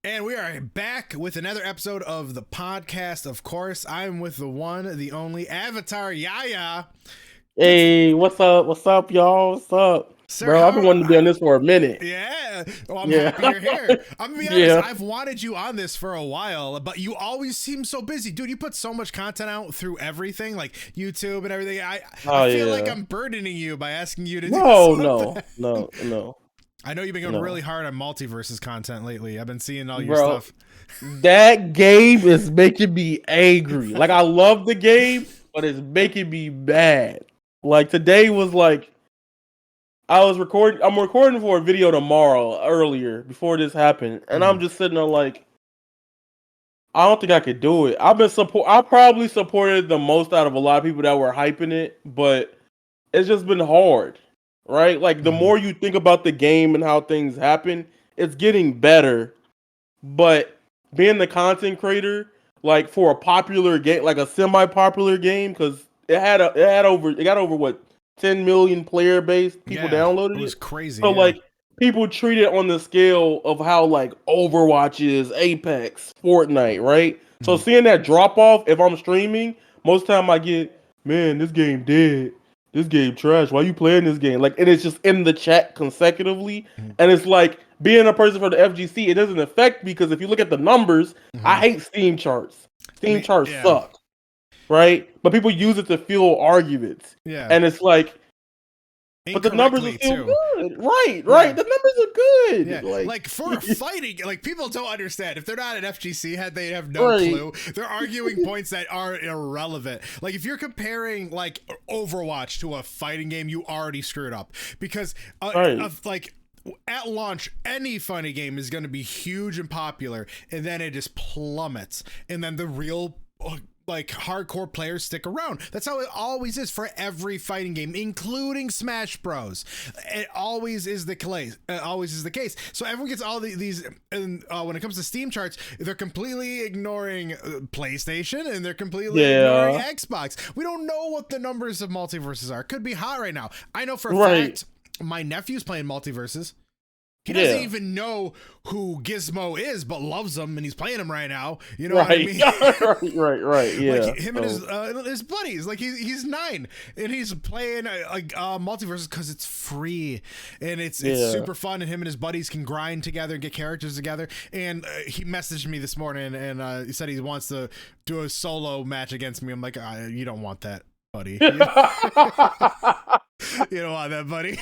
And we are back with another episode of the podcast. Of course, I'm with the one, the only AvatarYaya. Hey, what's up? What's up, y'all? What's up? Sir, Bro, I've been wanting to be on this for a minute. Yeah. Oh, I'm Yeah. happy you're here. I'm gonna be honest. Yeah. I've wanted you on this for a while, but you always seem so busy, dude. You put so much content out through everything, like YouTube and everything. Oh, I feel like yeah. I'm burdening you by asking you to do No, something. no. I know you've been going really hard on multiverses content lately. I've been seeing all your Bro, stuff. that game is making me angry. Like, I love the game, but it's making me mad. Like, today was like, I'm recording for a video tomorrow, earlier, before this happened. And I'm just sitting there like, I don't think I could do it. I probably supported the most out of a lot of people that were hyping it, but it's just been hard, right? Like the more you think about the game and how things happen, it's getting better. But being the content creator, like for a popular game, like a semi-popular game, because it got over what 10 million player base, people Yeah, it downloaded was it. crazy. So Yeah. like people treat it on the scale of how like Overwatch is, Apex, Fortnite, right? So seeing that drop off, if I'm streaming, most time I get, man, this game dead. This game trash. Why you playing this game? Like, and it's just in the chat consecutively, and it's like being a person for the FGC. It doesn't affect me because if you look at the numbers, I hate Steam charts. Steam charts Yeah. suck, right? But people use it to fuel arguments, Yeah. and it's like, but the numbers are still good. Right. The numbers are good. Yeah. Like for fighting, like people don't understand. If they're not an FGC head, they have no clue. They're arguing points that are irrelevant. Like if you're comparing like Overwatch to a fighting game, you already screwed up because of like at launch, any fighting game is going to be huge and popular, and then it just plummets, and then the real like hardcore players stick around. That's how it always is for every fighting game, including Smash Bros. It always is the case. So everyone gets all these, and when it comes to Steam charts, they're completely ignoring PlayStation and they're completely ignoring Xbox. We don't know what the numbers of multiverses are. Could be hot right now. I know for a fact my nephew's playing multiverses. He doesn't even know who Gizmo is, but loves him, and he's playing him right now. You know what I mean? right. Yeah. Like him and his buddies. Like he's 9, and he's playing multiverses because it's free, and it's super fun. And him and his buddies can grind together and get characters together. And he messaged me this morning, and he said he wants to do a solo match against me. I'm like, you don't want that, buddy. You don't want that, buddy.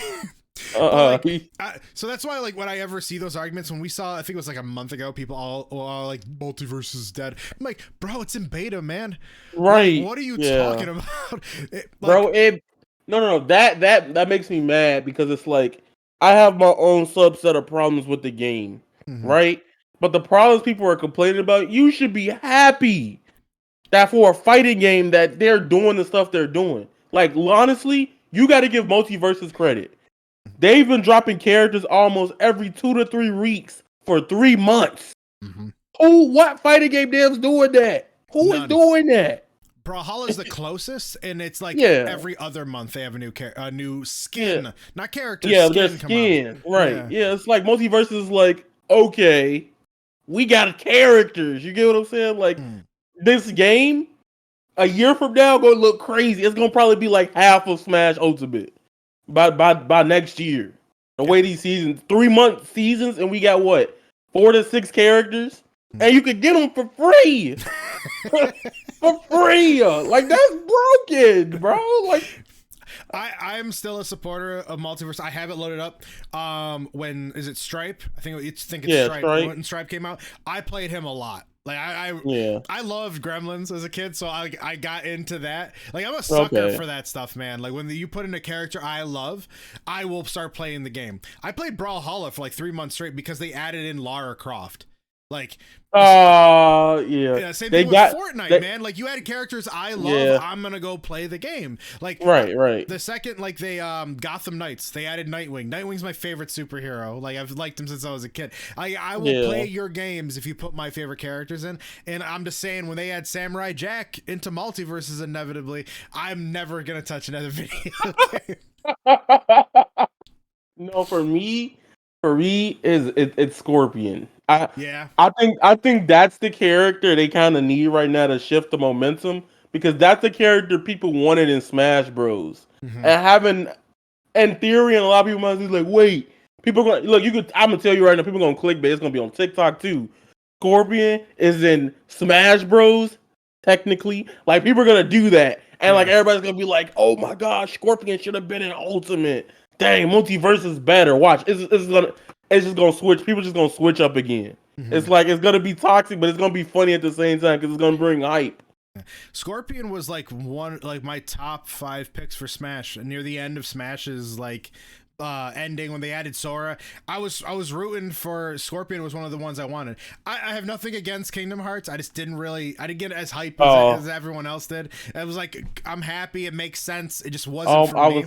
So that's why, like, when I ever see those arguments, when we saw, I think it was like a month ago, people all like multiverse is dead. I'm like, bro, it's in beta, man. Right? Like, what are you talking about, bro? No. That makes me mad because it's like I have my own subset of problems with the game, right? But the problems people are complaining about, you should be happy that for a fighting game that they're doing the stuff they're doing. Like, honestly, you got to give multiverses credit. They've been dropping characters almost every 2 to 3 weeks for 3 months. What fighting game devs doing that? Who is doing that? Brawlhalla's the closest, and it's like every other month they have a new skin, not character. Yeah, their skin, right? Yeah, it's like multiverses is like, okay, we got characters. You get what I'm saying? Like this game, a year from now, gonna look crazy. It's gonna probably be like half of Smash Ultimate by next year. The way these seasons, 3-month seasons, and we got what 4 to 6 characters, and you could get them for free. For free, like that's broken, bro. Like, I'm still a supporter of multiverse. I have it loaded up. When is it Stripe? I think it's Stripe. When Stripe came out, I played him a lot. Like I loved Gremlins as a kid, so I got into that. Like I'm a sucker for that stuff, man. Like when you put in a character I love, I will start playing the game. I played Brawlhalla for like 3 months straight because they added in Lara Croft. Like same thing with Fortnite, man. Like you add characters I love, I'm gonna go play the game. Like right. The second like they Gotham Knights, they added Nightwing. Nightwing's my favorite superhero. Like I've liked him since I was a kid. I will play your games if you put my favorite characters in. And I'm just saying, when they add Samurai Jack into multiverses inevitably, I'm never gonna touch another video game. No, for me, for me it's Scorpion. Yeah. I think that's the character they kind of need right now to shift the momentum because that's the character people wanted in Smash Bros. Mm-hmm. And having in theory, and a lot of people might be like, wait, people gonna look. You could. I'm gonna tell you right now, people gonna click, but it's gonna be on TikTok too. Scorpion is in Smash Bros. Technically, like people are gonna do that, and like Yeah. everybody's gonna be like, oh my gosh, Scorpion should have been in Ultimate. Dang, multiverse is better. Watch, it's just gonna switch. People just gonna switch up again. Mm-hmm. It's like it's gonna be toxic, but it's gonna be funny at the same time because it's gonna bring hype. Scorpion was like my top 5 picks for Smash. And near the end of Smash's ending when they added Sora, I was rooting for Scorpion. Was one of the ones I wanted. I have nothing against Kingdom Hearts. I didn't get as hype as everyone else did. It was like I'm happy. It makes sense. It just wasn't for me.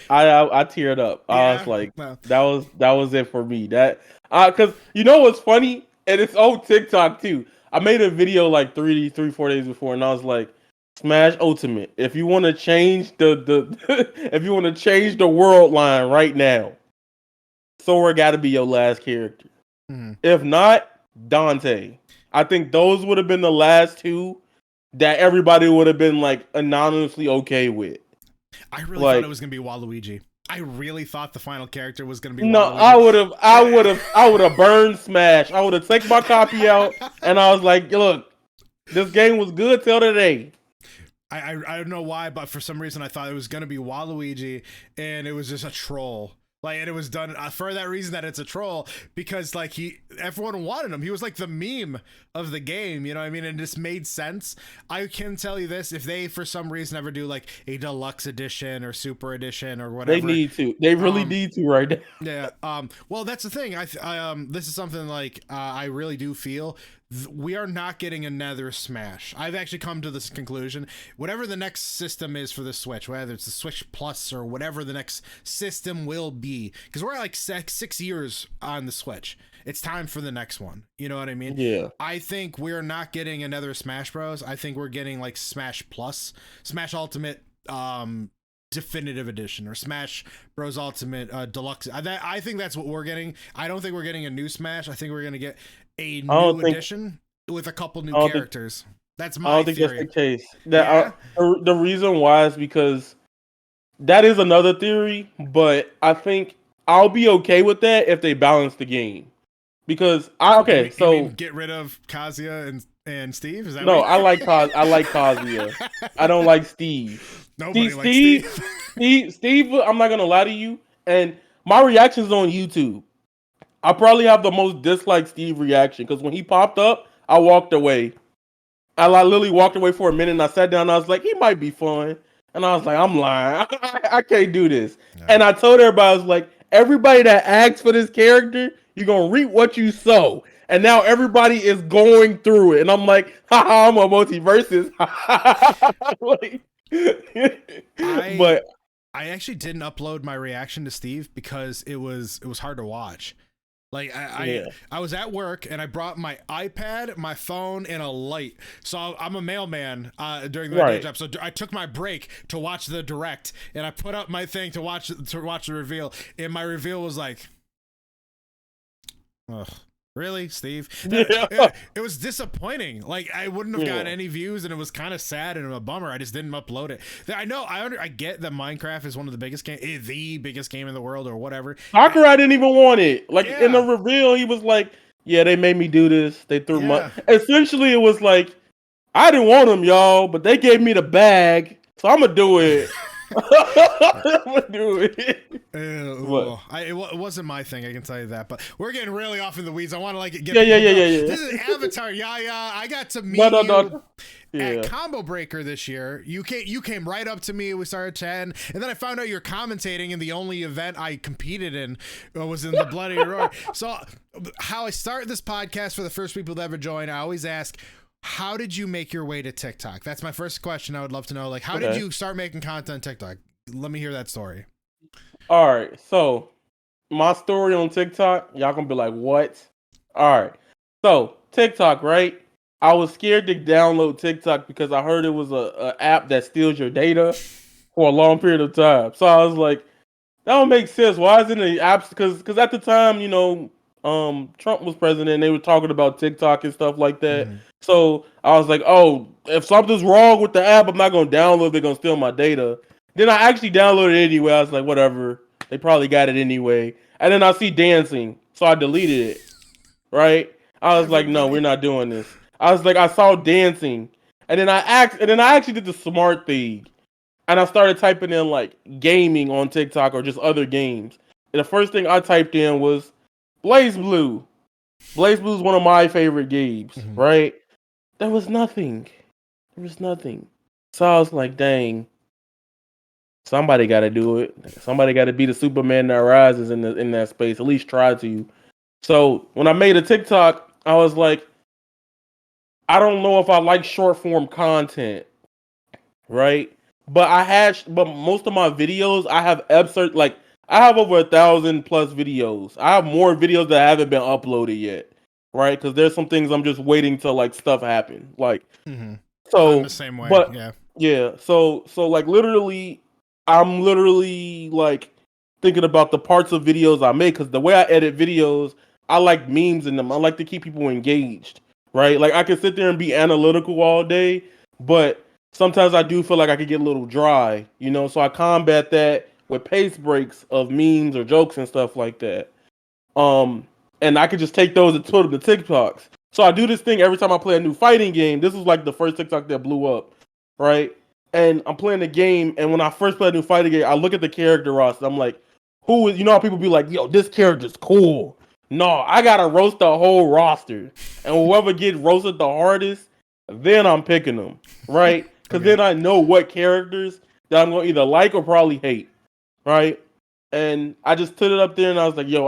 I teared up. Yeah, I was like, that was it for me. That because you know what's funny, and it's on TikTok too. I made a video like 4 days before, and I was like, Smash Ultimate. If you want to change the if you want to change the world line right now, Sora got to be your last character. Mm-hmm. If not, Dante. I think those would have been the last two that everybody would have been like anonymously okay with. I really thought it was gonna be Waluigi. I really thought the final character was gonna be no, Waluigi. I would have burned Smash. I would have taken my copy out, and I was like, look, this game was good till today. I don't know why, but for some reason I thought it was gonna be Waluigi, and it was just a troll. Like, and it was done for that reason that it's a troll, because like everyone wanted him. He was like the meme of the game, you know what I mean? And it just made sense. I can tell you this: if they for some reason ever do like a deluxe edition or super edition or whatever, they need to. They really need to right now. Yeah. Well, that's the thing. This is something like I really do feel we are not getting another Smash. I've actually come to this conclusion. Whatever the next system is for the Switch, whether it's the Switch Plus or whatever the next system will be, because we're like 6 years on the Switch. It's time for the next one. You know what I mean? Yeah. I think we're not getting another Smash Bros. I think we're getting like Smash Plus, Smash Ultimate, Definitive Edition, or Smash Bros Ultimate Deluxe. I think that's what we're getting. I don't think we're getting a new Smash. I think we're gonna get a new edition with a couple new characters. That's my theory. I don't think that's the case. The reason why is because that is another theory, but I think I'll be okay with that if they balance the game. Because you mean get rid of Kazuya and Steve? Is that no? I like Kazuya. I don't like Steve. Nobody likes Steve. Steve, I'm not gonna lie to you, and my reaction's on YouTube. I probably have the most disliked Steve reaction because when he popped up, I walked away. I literally walked away for a minute and I sat down and I was like, he might be fun. And I was like, I'm lying. I can't do this. No. And I told everybody, I was like, everybody that asks for this character, you're going to reap what you sow. And now everybody is going through it. And I'm like, haha, I'm on multiverses. But I actually didn't upload my reaction to Steve because it was hard to watch. Like I was at work and I brought my iPad, my phone, and a light. So I'm a mailman during the day job. So I took my break to watch the direct, and I put up my thing to watch the reveal. And my reveal was like, ugh. Really, Steve? It was disappointing. Like, I wouldn't have gotten any views, and it was kind of sad and a bummer. I just didn't upload it. I know, I get that Minecraft is one of the biggest game in the world, or whatever. Sakurai didn't even want it. Like, in the reveal, he was like, yeah, they made me do this. They threw money. Essentially, it was like, I didn't want them, y'all, but they gave me the bag, so I'm going to do it. I'm gonna do it. It wasn't my thing, I can tell you that. But we're getting really off in the weeds. I want to get yeah. This is AvatarYaya. I got to meet you at Combo Breaker this year. You came right up to me. We started chatting, and then I found out you're commentating, and the only event I competed in was in the Bloody Roar. So, how I start this podcast for the first people to ever join, I always ask, how did you make your way to TikTok? That's my first question. I would love to know. Like, how did you start making content on TikTok? Let me hear that story. All right. So, my story on TikTok, y'all gonna be like, what? All right. So, TikTok, right? I was scared to download TikTok because I heard it was a app that steals your data for a long period of time. So, I was like, That don't make sense. Why isn't it apps? Because at the time, Trump was president, and they were talking about TikTok and stuff like that. Mm-hmm. So I was like, oh, if something's wrong with the app, I'm not gonna download it. They're gonna steal my data. Then I actually downloaded it anyway. I was like, whatever. They probably got it anyway. And then I see dancing, so I deleted it. Right? I was like, no, we're Everybody. not doing this. I was like, I saw dancing, and then I actually did the smart thing, and I started typing in like gaming on TikTok or just other games. And the first thing I typed in was Blaze Blue. Blaze Blue is one of my favorite games, Mm-hmm. right? There was nothing. There was nothing. So I was like, dang, somebody got to do it. Somebody got to be the Superman that rises in that space. At least try to. So when I made a TikTok, I was like, I don't know if I like short form content, right? But most of my videos, I have excerpt like I have over 1,000 plus videos. I have more videos that haven't been uploaded yet, right? Because there's some things I'm just waiting to like stuff happen, like Mm-hmm. I'm the so. same way. But Yeah. yeah, so like literally, I'm literally like thinking about the parts of videos I make because the way I edit videos, I like memes in them. I like to keep people engaged, right? Like I can sit there and be analytical all day, but sometimes I do feel like I could get a little dry, So I combat that with pace breaks of memes or jokes and stuff like that. Um, and I could just take those and put them to TikToks. So I do this thing every time I play a new fighting game. This was like the first TikTok that blew up, right? And I'm playing the game, and when I first play a new fighting game, I look at the character roster. I'm like, who is? You know how people be like, yo, this character's cool. No, I gotta roast the whole roster, and whoever gets roasted the hardest, then I'm picking them, right? Because Okay. then I know what characters that I'm gonna either like or probably hate, right? And I just put it up there, and I was like, "Yo,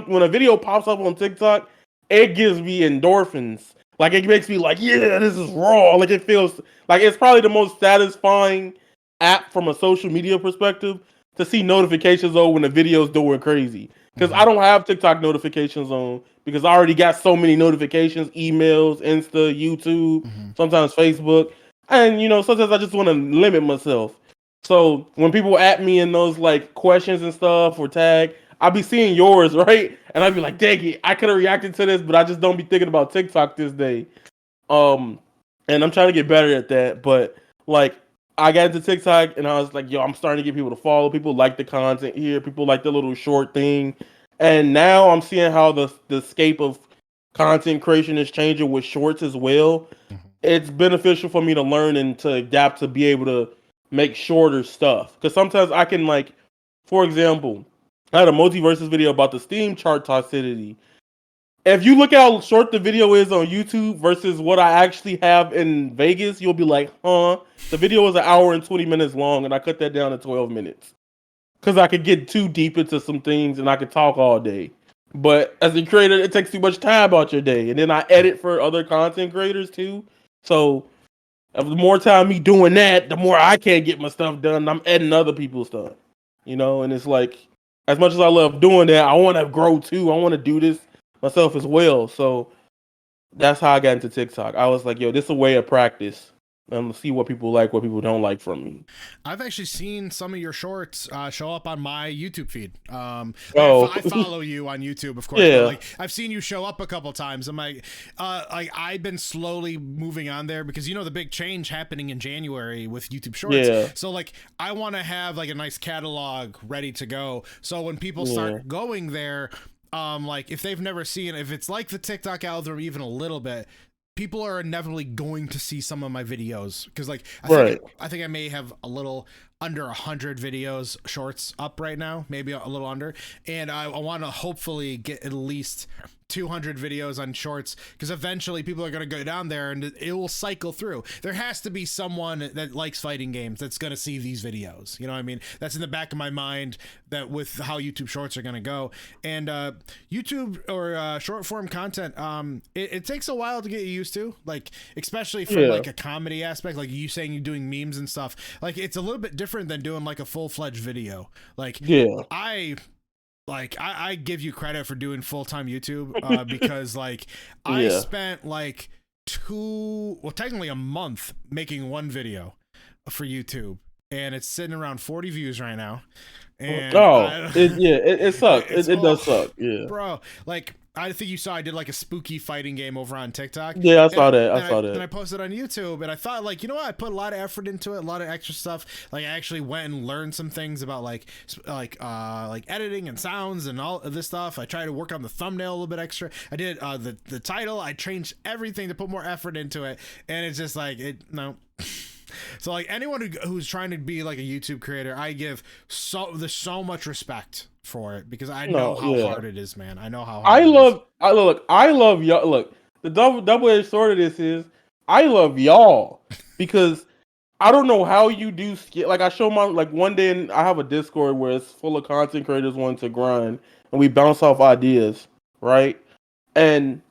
when a video pops up on TikTok, it gives me endorphins. Like it makes me like, yeah, this is raw. Like it feels like it's probably the most satisfying app from a social media perspective to see notifications on when the video's doing crazy. Because Mm-hmm. I don't have TikTok notifications on because I already got so many notifications, emails, Insta, YouTube, Mm-hmm. sometimes Facebook, and sometimes I just want to limit myself. So when people at me in those like questions and stuff or tag, I'll be seeing yours, right? And I'll be like, dang it, I could have reacted to this, but I just don't be thinking about TikTok this day. Um, and I'm trying to get better at that. But like I got into TikTok and I was like, yo, I'm starting to get people to follow. People like the content here, people like the little short thing. And now I'm seeing how the scape of content creation is changing with shorts as well. Mm-hmm. It's beneficial for me to learn and to adapt to be able to make shorter stuff. Because sometimes I can like, for example, I had a multiverses video about the Steam chart toxicity. If you look how short the video is on YouTube versus what I actually have in Vegas, you'll be like, huh? The video is 1 hour and 20 minutes long, and I cut that down to 12 minutes because I could get too deep into some things and I could talk all day. But as a creator, it takes too much time out your day, and then I edit for other content creators too. So the more time me doing that, the more I can't get my stuff done. I'm editing other people's stuff, and it's like as much as I love doing that, I want to grow too. I want to do this myself as well. So that's how I got into TikTok. I was like, yo, this is a way of practice. And see what people like, what people don't like from me. I've actually seen some of your shorts show up on my YouTube feed. Oh, I follow you on YouTube, of course, but yeah, like I've seen you show up a couple times. I'm like I've been slowly moving on there because the big change happening in January with YouTube Shorts. yeah, So like I want to have like a nice catalog ready to go. So when people yeah, start going there, like if they've never seen, if it's like the TikTok algorithm even a little bit, people are inevitably going to see some of my videos because like right, I think I may have a little under 100 videos shorts up right now, maybe a little under, and I want to hopefully get at least 200 videos on shorts because eventually people are going to go down there and it will cycle through. There has to be someone that likes fighting games that's going to see these videos. You know what I mean? That's in the back of my mind that with how YouTube shorts are going to go. And YouTube or short form content, it takes a while to get used to, like especially from yeah, like a comedy aspect, like you saying you're doing memes and stuff. Like it's a little bit different than doing like a full-fledged video. Like yeah, I give you credit for doing full-time YouTube because like I yeah, spent like technically a month making one video for YouTube, and it's sitting around 40 views right now. and Oh, it sucks. It does suck. Yeah. bro, like I think you saw I did like a spooky fighting game over on TikTok. Yeah, I And saw that. I then saw then that. I posted on YouTube, and I thought like, you know what? I put a lot of effort into it, a lot of extra stuff. Like I actually went and learned some things about like editing and sounds and all of this stuff. I tried to work on the thumbnail a little bit extra. I did the title. I changed everything to put more effort into it, and it's just like no. So like anyone who's trying to be like a YouTube creator, I give so much respect for it because I know how hard it is, man. I know how hard it is. I love y'all. Look, the double-edged sword of this is I love y'all because I don't know how you do like I show my like one day and I have a Discord where it's full of content creators wanting to grind and we bounce off ideas, right? And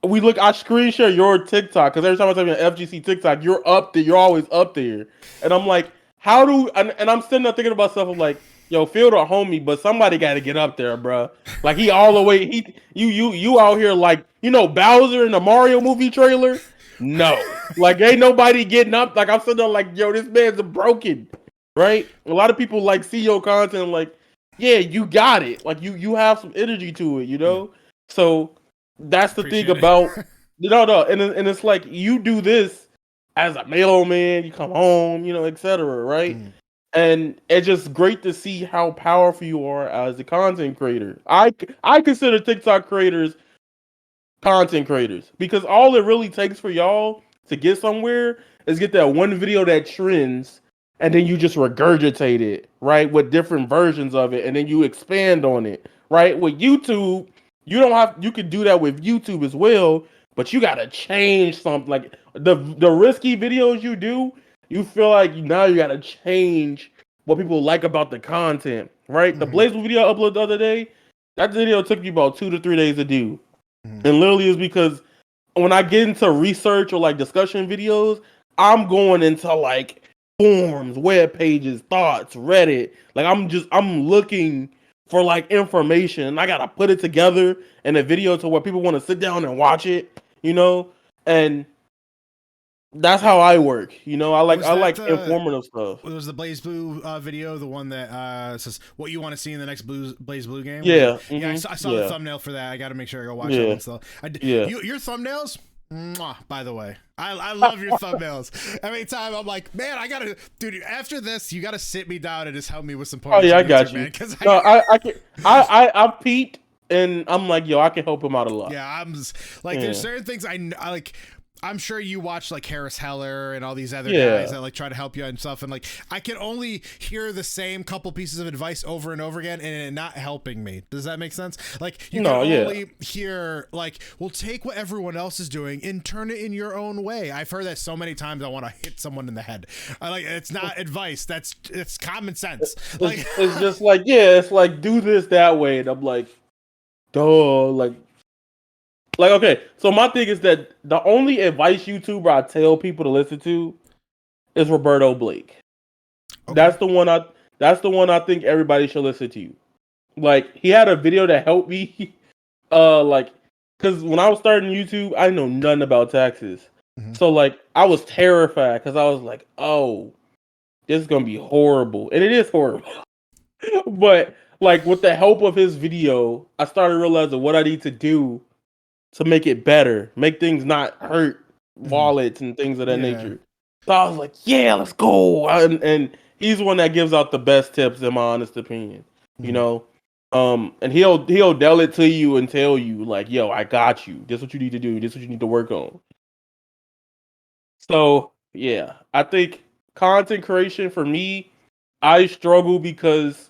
I screen share your TikTok because every time I type in FGC TikTok, you're up there. You're always up there, and I'm like, and I'm sitting there thinking about stuff. I'm like, yo, Field a homie, but somebody got to get up there, bro. Like he all the way. You out here like Bowser in the Mario movie trailer. No, like ain't nobody getting up. Like I'm sitting there like, yo, this man's broken, right? A lot of people like see your content like, yeah, you got it. Like you have some energy to it, So that's the thing about no, and it's like you do this as a mailman, you come home, etc. Right? And it's just great to see how powerful you are as a content creator. I consider TikTok creators content creators because all it really takes for y'all to get somewhere is get that one video that trends and then you just regurgitate it, right, with different versions of it and then you expand on it, right? With YouTube, you can do that with YouTube as well, but you got to change something. Like the risky videos you do, you feel like now you got to change what people like about the content, right? The Blazable video I uploaded the other day, that video took me about 2 to 3 days to do. And literally is because when I get into research or like discussion videos, I'm going into like forums, web pages, thoughts, Reddit. Like I'm looking for like information and I gotta put it together in a video to where people want to sit down and watch it, and that's how I work. I like informative stuff. Was the Blaze Blue video the one that says what you want to see in the next Blaze Blue game? Yeah, yeah. I saw the thumbnail for that. I got to make sure I go watch that one still. Your thumbnails. Mwah, by the way, I love your thumbnails. Every time I'm like, man, dude. After this, you gotta sit me down and just help me with some points. Oh yeah, I got you. I peeped and I'm like, yo, I can help him out a lot. Yeah, I'm just, like, there's certain things I like. I'm sure you watch like Harris Heller and all these other guys that like try to help you and stuff, and like I can only hear the same couple pieces of advice over and over again, and it not helping me. Does that make sense? Like you can only hear like, well, take what everyone else is doing and turn it in your own way. I've heard that so many times. I want to hit someone in the head. It's not advice. It's common sense. It's just like it's like do this that way, and I'm like, duh, like, okay, so my thing is that the only advice YouTuber I tell people to listen to is Roberto Blake. Okay. That's the one I think everybody should listen to. Like, he had a video that helped me, because when I was starting YouTube, I know nothing about taxes. So, like, I was terrified because I was like, oh, this is going to be horrible. And it is horrible. But, like, with the help of his video, I started realizing what I need to do to make it better, make things not hurt wallets and things of that nature. So I was like, yeah, let's go. And he's one that gives out the best tips, in my honest opinion. And he'll deal it to you and tell you like, yo, I got you. This is what you need to do. This is what you need to work on. So yeah, I think content creation for me, I struggle because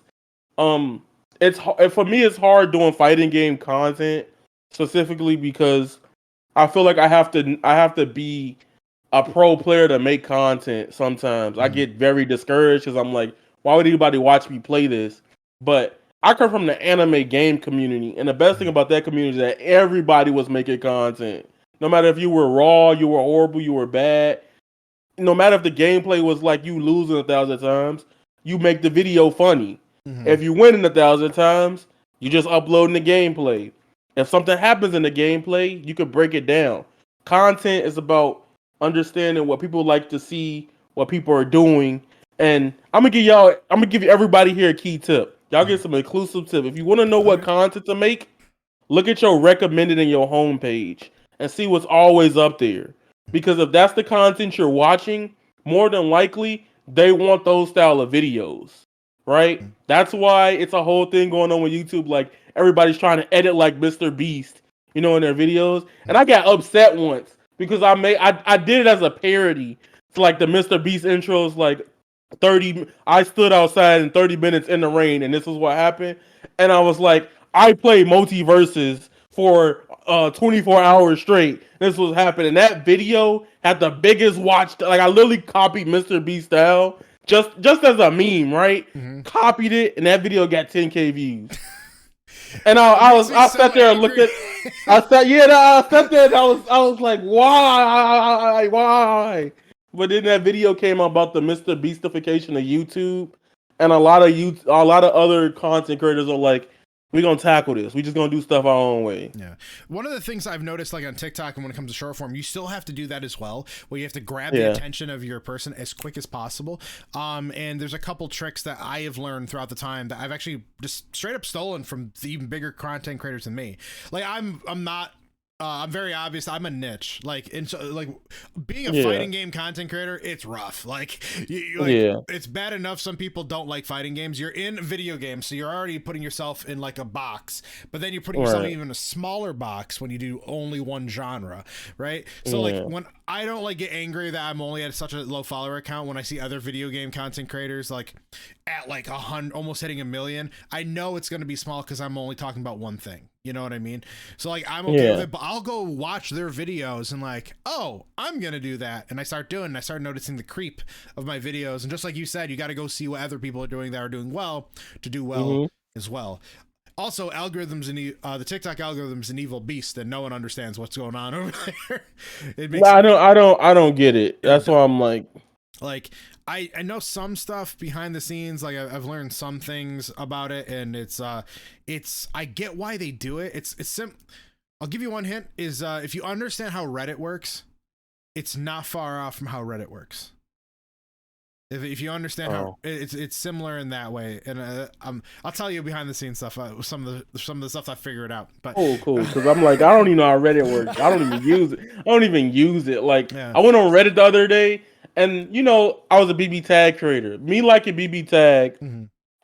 for me it's hard doing fighting game content. Specifically because I feel like I have to be a pro player to make content sometimes. I get very discouraged because I'm like, why would anybody watch me play this? But I come from the anime game community, and the best thing about that community is that everybody was making content. No matter if you were raw, you were horrible, you were bad. No matter if the gameplay was like you losing 1,000 times, you make the video funny. If you winning 1,000 times, you just uploading the gameplay. If something happens in the gameplay, you can break it down. Content is about understanding what people like to see, what people are doing, And I'm gonna give everybody here a key tip. Y'all get some exclusive tip. If you want to know what content to make, look at your recommended in your homepage and see what's always up there. Because if that's the content you're watching, more than likely they want those style of videos, right? That's why it's a whole thing going on with YouTube. Like everybody's trying to edit like Mr. Beast, in their videos. And I got upset once because I did it as a parody to like the Mr. Beast intros, like 30. I stood outside in 30 minutes in the rain, and this is what happened. And I was like, I played multiverses for 24 hours straight. This was happening. That video had the biggest watch. Like I literally copied Mr. Beast style just as a meme, right? Mm-hmm. Copied it, and that video got 10K views. And I sat there and looked at. I sat there and I was like, why? But then that video came about the Mr. Beastification of YouTube, and a lot of other content creators are like, we're gonna tackle this. We just gonna do stuff our own way. Yeah. One of the things I've noticed, like on TikTok, and when it comes to short form, you still have to do that as well, where you have to grab the attention of your person as quick as possible. And there's a couple tricks that I have learned throughout the time that I've actually just straight up stolen from the even bigger content creators than me. Like I'm not. I'm very obvious. I'm a niche. Like, and so, like, being a fighting game content creator, it's rough. Like, it's bad enough some people don't like fighting games. You're in video games, so you're already putting yourself in like a box. But then you're putting yourself in even a smaller box when you do only one genre, right? So like, when I don't like get angry that I'm only at such a low follower count, when I see other video game content creators like at like 100, almost hitting 1 million, I know it's going to be small because I'm only talking about one thing. You know what I mean? So like I'm okay with it, but I'll go watch their videos and like, oh, I'm gonna do that, and I start noticing the creep of my videos. And just like you said, you got to go see what other people are doing that are doing well to do well as well. Also, algorithms and the TikTok algorithm's an evil beast, and no one understands what's going on over there. I don't get it. That's why I'm like. I know some stuff behind the scenes. Like I've learned some things about it, and it's I get why they do it. I'll give you one hint is if you understand how Reddit works, it's not far off from how Reddit works. If you understand how it's similar in that way, and I'll tell you behind the scenes stuff. Some of the stuff I figured out. But cool. Because I'm like, I don't even know how Reddit works. I don't even use it. Like I went on Reddit the other day. And I was a BB tag creator. Me liking BB tag,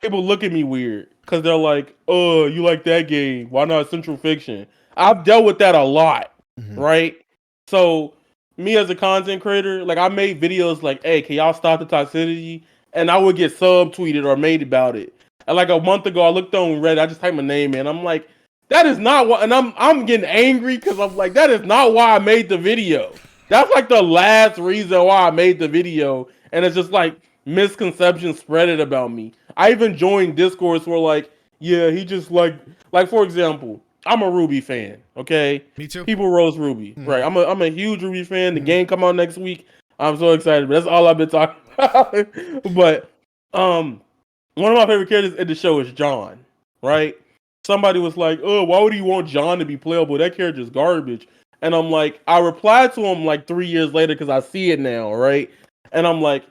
people look at me weird because they're like, "Oh, you like that game? Why not Central Fiction?" I've dealt with that a lot, right? So me as a content creator, like I made videos like, "Hey, can y'all stop the toxicity?" And I would get subtweeted or made about it. And like a month ago, I looked on Reddit. I just typed my name in. I'm like, that is not what. And I'm getting angry because I'm like, that is not why I made the video. That's like the last reason why I made the video, and it's just like misconceptions spreaded about me. I even joined Discords where like, yeah, he just like for example, I'm a Ruby fan. Okay, me too. People roast Ruby, right? I'm a huge Ruby fan. The game come out next week. I'm so excited, but that's all I've been talking about. But one of my favorite characters in the show is John, right? Somebody was like, "Oh, why would you want John to be playable? That character's garbage." And I'm like, I replied to him like 3 years later because I see it now, right? And I'm like,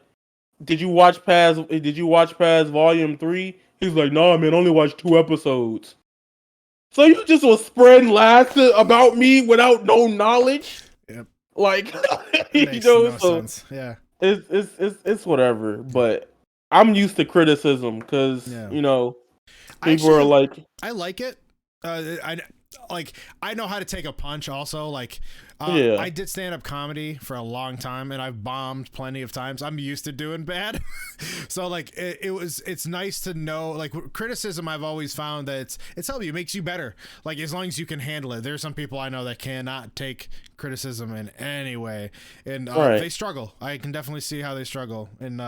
did you watch past Volume 3? He's like, no, man, only watched 2 episodes. So you just was spreading lies about me without no knowledge? Yep. Like, makes no sense. Yeah. It's whatever. But I'm used to criticism because, people are like. I like it. I know how to take a punch also. I did stand-up comedy for a long time, and I've bombed plenty of times. I'm used to doing bad. So it's nice to know, like, criticism. I've always found that it's helped you. It makes you better, like, as long as you can handle it. There's some people I know that cannot take criticism in any way, and they struggle. I can definitely see how they struggle, and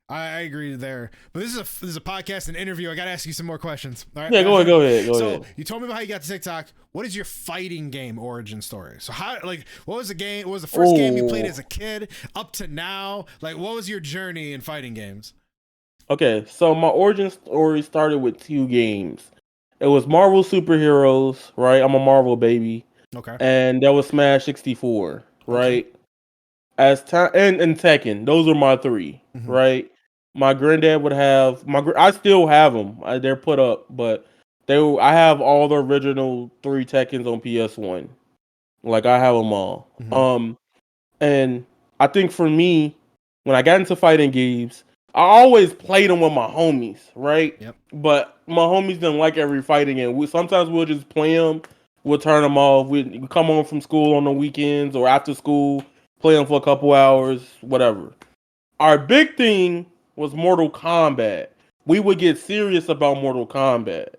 I agree there. But this is a podcast and interview. I got to ask you some more questions. All right? Yeah, go ahead. So you told me about how you got to TikTok. What is your fighting game origin story? So what was the game? What was the first game you played as a kid up to now? Like, what was your journey in fighting games? Okay, so my origin story started with 2 games. It was Marvel Superheroes, right? I'm a Marvel baby. Okay. And that was Smash 64, right? As time and Tekken, those are my 3, right? My granddad would have I still have them. They're put up, but I have all the original 3 Tekkens on PS1. Like I have them all. Mm-hmm. And I think for me, when I got into fighting games, I always played them with my homies, right? Yep. But my homies didn't like every fighting game. Sometimes we'll just play them. We'll turn them off. We come home from school on the weekends or after school, play them for a couple hours, whatever. Our big thing was Mortal Kombat. We would get serious about Mortal Kombat.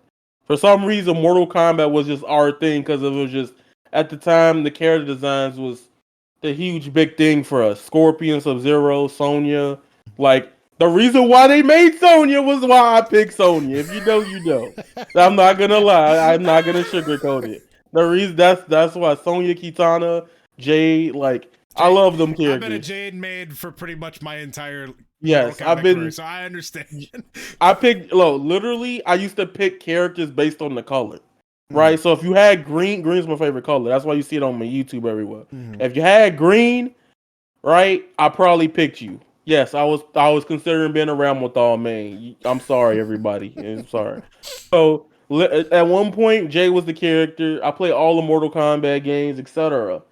For some reason, Mortal Kombat was just our thing because it was just at the time the character designs was the huge big thing for us. Scorpion, Sub-Zero, Sonya. Like the reason why they made Sonya was why I picked Sonya. If you know, you know. I'm not gonna lie. I'm not gonna sugarcoat it. The reason that's why Sonya, Kitana, Jade, like I Jade, love them I've been a characters. Jade maid for pretty much my entire Mortal Yes, I've Kombat career, been. so I understand. I picked. Look, literally, I used to pick characters based on the color. Mm. Right. So if you had green, green's my favorite color. That's why you see it on my YouTube everywhere. Mm. If you had green, right, I probably picked you. Yes, I was considering being a Ramlethal main. I'm sorry, everybody. I'm sorry. So at one point, Jay was the character. I played all the Mortal Kombat games, etc.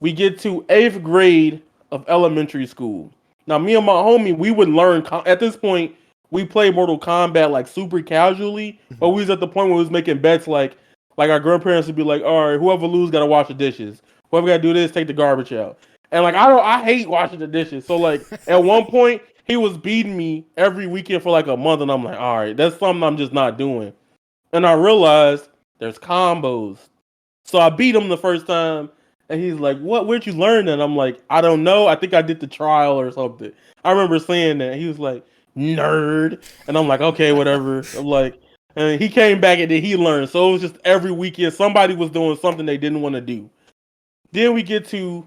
We get to 8th grade of elementary school. Now, me and my homie, we would learn at this point. We played Mortal Kombat like super casually, but we was at the point where we was making bets like our grandparents would be like, all right, whoever lose gotta wash the dishes. Whoever gotta do this, take the garbage out. And like I hate washing the dishes. So like at one point he was beating me every weekend for like a month, and I'm like, all right, that's something I'm just not doing. And I realized there's combos. So I beat him the first time, and he's like, "What? Where'd you learn that?" I'm like, "I don't know. I think I did the trial or something." I remember saying that. He was like, "Nerd," and I'm like, "Okay, whatever." I'm like, and he came back and then he learned. So it was just every weekend somebody was doing something they didn't want to do. Then we get to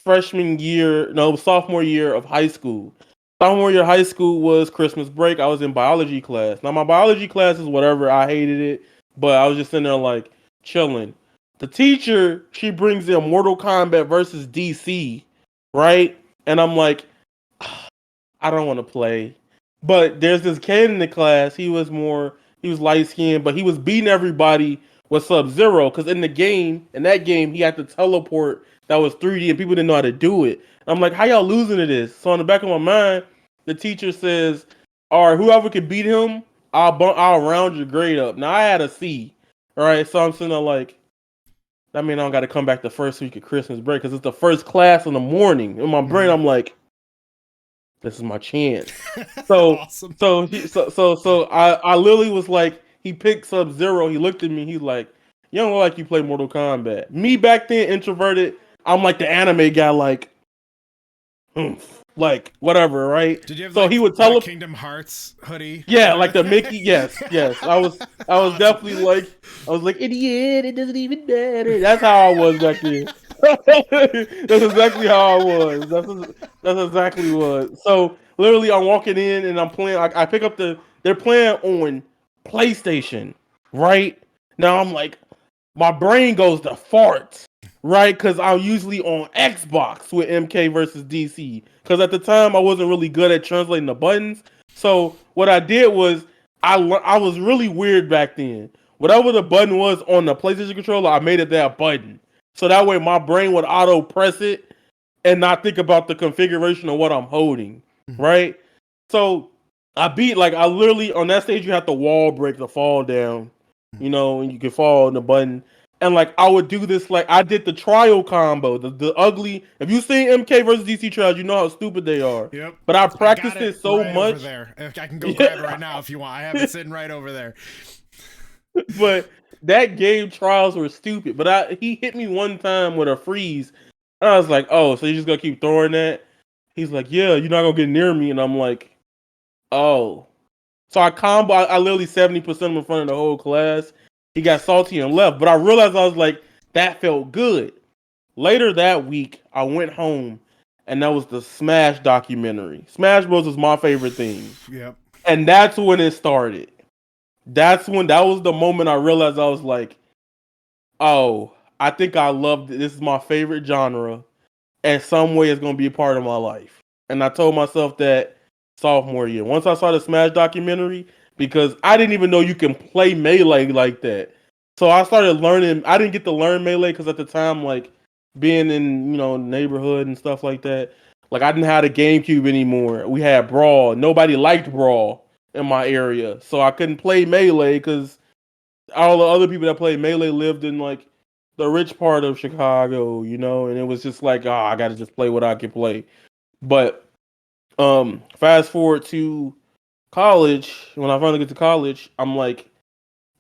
sophomore year of high school. Sophomore year of high school was Christmas break. I was in biology class. Now my biology class is whatever. I hated it, but I was just in there like chilling. The teacher, she brings in Mortal Kombat versus DC, right? And I'm like, I don't want to play. But there's this kid in the class. He was light skinned, but he was beating everybody with Sub Zero. Because in that game, he had to teleport that was 3D and people didn't know how to do it. I'm like, how y'all losing to this? So in the back of my mind, the teacher says, all right, whoever can beat him, I'll round your grade up. Now I had a C. All right, so I'm sitting there like, that means I don't got to come back the first week of Christmas break because it's the first class in the morning. In my brain, I'm like, this is my chance. So Awesome. I literally was like, he picked Sub Zero. He looked at me. He's like, you don't look like you play Mortal Kombat. Me back then, introverted. I'm like the anime guy, like whatever, right? Did you have So like he would the tell Kingdom Hearts hoodie? yeah, Kind like of the thing? Mickey. Yes, yes. I was Awesome. definitely like, I was like, idiot. It doesn't even matter. That's how I was back then. That's exactly how I was. That's exactly what. So literally, I'm walking in and I'm playing. I pick up they're playing on PlayStation, right? Now I'm like, my brain goes to farts, right? Because I'm usually on Xbox with MK versus DC. Because at the time I wasn't really good at translating the buttons. So what I did was I was really weird back then. Whatever the button was on the PlayStation controller, I made it that button. So that way my brain would auto press it and not think about the configuration of what I'm holding, right? So I literally on that stage you have to wall break to fall down, and you can fall on the button. And like I would do this, like I did the trial combo, the ugly. If you seen MK versus DC trials, you know how stupid they are. Yep. But I I got practiced it it so right over much. there. I can go grab it right Yeah. now if you want. I have it sitting right over there. But that game trials were stupid. But he hit me one time with a freeze. And I was like, oh, so you just gonna keep throwing that? He's like, yeah, you're not gonna get near me. And I'm like, oh. So I literally 70% in front of the whole class. He got salty and left. But I realized I was like, that felt good. Later that week, I went home and that was the Smash documentary. Smash Bros. Was my favorite thing. Yep. And that's when it started. That was the moment I realized I was like, oh, I think I love this is my favorite genre. And some way it's gonna be a part of my life. And I told myself that sophomore year. Once I saw the Smash documentary, because I didn't even know you can play Melee like that. So I started learning. I didn't get to learn Melee because at the time, like being in neighborhood and stuff like that, like I didn't have a GameCube anymore. We had Brawl. Nobody liked Brawl in my area, so I couldn't play Melee because all the other people that played Melee lived in like the rich part of Chicago, and it was just like, oh, I got to just play what I can play. But fast forward to college, when I finally get to college, I'm like,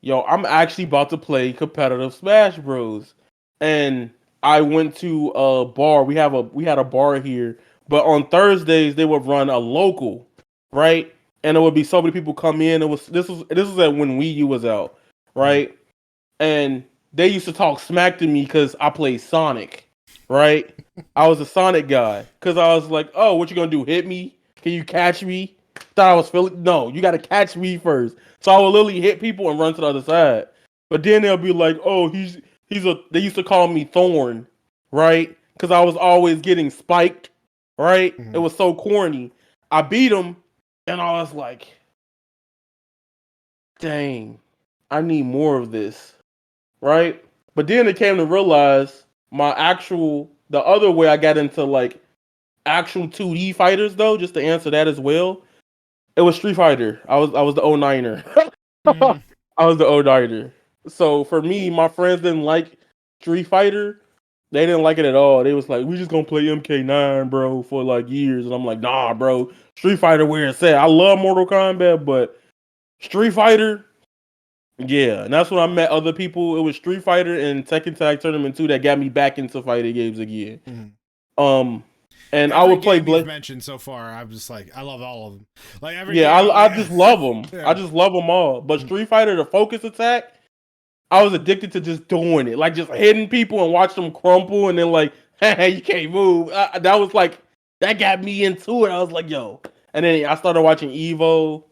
yo, I'm actually about to play competitive Smash Bros. And I went to a bar. We had a bar here, but on Thursdays they would run a local, right? And there would be so many people come in. This was at when Wii U was out, Mhm. right? And they used to talk smack to me because I played Sonic, right? I was a Sonic guy because I was like, "Oh, what you gonna do? Hit me? Can you catch me?" Thought I was feeling. No, you got to catch me first. So I would literally hit people and run to the other side. But then they'll be like, "Oh, he's a." They used to call me Thorn, right? Because I was always getting spiked, right? It Mhm. was so corny. I beat him, and I was like, "Dang, I need more of this." Right? But then it came to realize the other way I got into like actual 2D fighters though, just to answer that as well. It was Street Fighter. I was the 09er. Mhm. I was the 09er. So for me, my friends didn't like Street Fighter. They didn't like it at all. They was like, we just gonna play MK9, bro, for like years. And I'm like, nah, bro. Street Fighter where it's at. I love Mortal Kombat, but Street Fighter, yeah, and that's when I met other people. It was Street Fighter and Tekken Tag Tournament 2 that got me back into fighting games again. Mhm. Um, and I Every would play game you've Blade. mentioned so far, I'm just like, I love all of them. Like every Yeah, game, I'm I like, just love them. I yeah. just love them all. But Street Fighter, the focus attack, I was addicted to just doing it, like just hitting people and watch them crumple, and then like, hey, you can't move. That was like that got me into it. I was like, yo, and then I started watching Evo,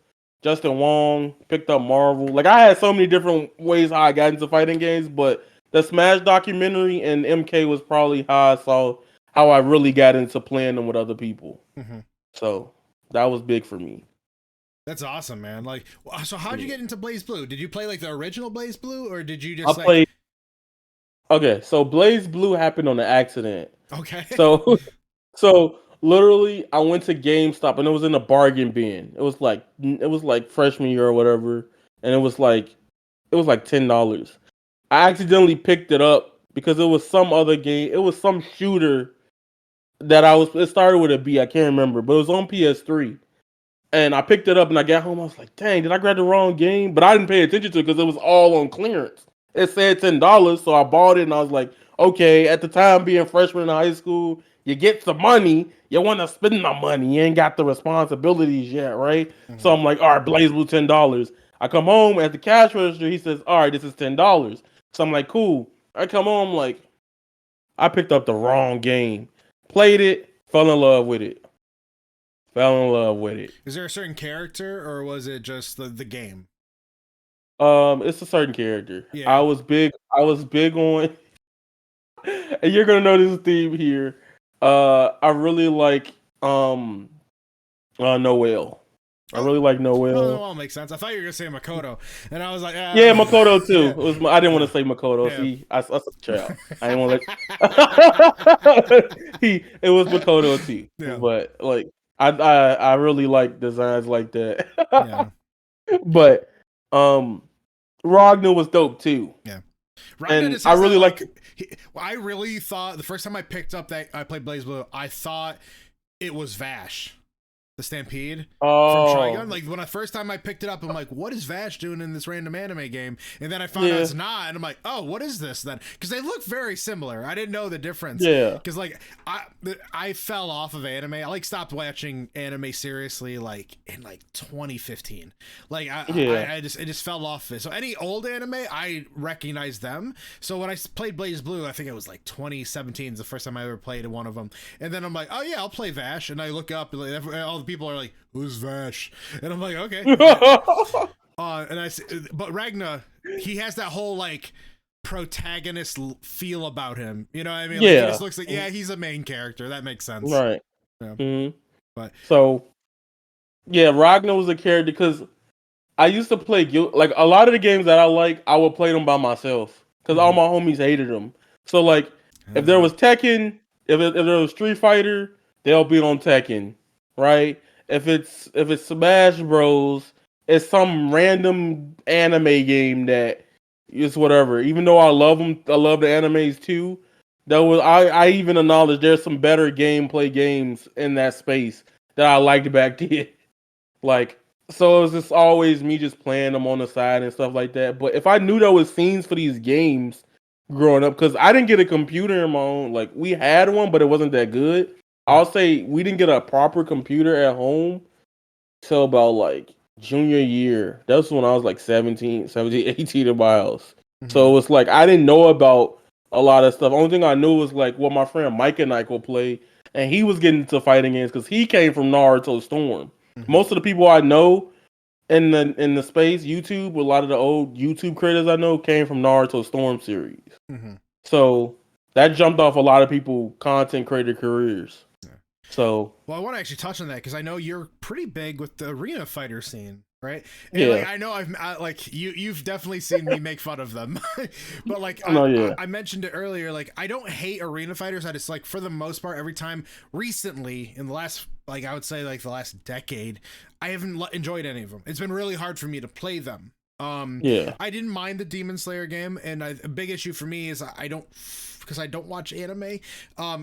Justin Wong, picked up Marvel. Like I had so many different ways how I got into fighting games, but the Smash documentary and MK was probably how I saw how I really got into playing them with other people. Mhm. So that was big for me. That's awesome, man. Like, so how'd you Yeah. get into Blaze Blue? Did you play like the original Blaze Blue, or did you I just like, played. Okay, so Blaze Blue happened on an accident. okay? So So literally, I went to GameStop and it was in a bargain bin. It was like freshman year or whatever, and it was like $10. I accidentally picked it up because it was some other game. It was some shooter that I was. It started with a B. I can't remember, but it was on PS3. And I picked it up and I got home. I was like, dang, did I grab the wrong game? But I didn't pay attention to it because it was all on clearance. It said $10. So I bought it and I was like, okay, at the time being freshman in high school, you get some money. You want to spend the money. You ain't got the responsibilities yet, right? So Mhm. I'm like, all right, Blaze Blue $10. I come home at the cash register. He says, all right, this is $10. So I'm like, cool. I come home, like, I picked up the wrong game. Played it, fell in love with it. Fell in love with it. Is there a certain character, or was it just the game? It's a certain character. I Yeah. was big. I was big on, and you're gonna notice a theme here. I really like Noel. I Oh, really like oh, that Noel. all makes sense. I thought you were gonna say Makoto, and I was like, Yeah, Makoto too. yeah, It was. I didn't want yeah, to say Makoto. yeah. See, I said child. I didn't want to. It was Makoto too. Yeah, But like, I really like designs like that. yeah, But um, Ragnar was dope too, yeah. Ragnar and just I has that really like. like. I really thought the first time I picked up that I played Blaze Blue, I thought it was Vash. The Stampede from Trigun. Oh, Like when the first time I picked it up, I'm like, what is Vash doing in this random anime game? And then I found out yeah, it's not, and I'm like, oh, what is this then? Because they look very similar. I didn't know the difference. yeah, Because like I fell off of anime. I like stopped watching anime seriously like in like 2015. Like yeah. I just fell off of it. So any old anime, I recognize them. So when I played Blaze Blue, I think it was like 2017 is the first time I ever played one of them. And then I'm like, oh yeah, I'll play Vash. And I look up, and like, all the people are like, "Who's Vash?" And I'm like, "Okay." And but Ragnar, he has that whole like protagonist feel about him. You know what I mean? Like he just Yeah, looks like, yeah, he's a main character. That makes sense. right. Yeah. hmm But So Yeah, Ragnar was a character because I used to play like a lot of the games that I like. I would play them by myself because all Mm-hmm. my homies hated them. So like, if there was Tekken, if there was Street Fighter, they'll be on Tekken, right? If it's Smash Bros, it's some random anime game that is whatever. Even though I love them, I love the animes too. I even acknowledge there's some better gameplay games in that space that I liked back then. Like, so it was just always me just playing them on the side and stuff like that. But if I knew there was scenes for these games growing up, because I didn't get a computer in my own, like we had one, but it wasn't that good. I'll say we didn't get a proper computer at home till about like junior year. That's when I was like 17, 18 in my house. So it Mm-hmm. was like I didn't know about a lot of stuff. Only thing I knew was like what my friend Mike and I would play, and he was getting into fighting games because he came from Naruto Storm. Mm-hmm. Most of the people I know in the space YouTube, a lot of the old YouTube creators I know came from Naruto Storm series. Mm-hmm. So that jumped off a lot of people content creator careers. Yeah. So Well, I want to actually touch on that because I know you're pretty big with the arena fighter scene, right? And like yeah, I know like you've definitely seen me make fun of them, but like no, yeah, I mentioned it earlier. Like I don't hate arena fighters. I just like for the most part every time recently in the last like I would say like the last decade, I haven't enjoyed any of them. It's been really hard for me to play them. yeah, I didn't mind the Demon Slayer game, and a big issue for me is I don't because I don't watch anime.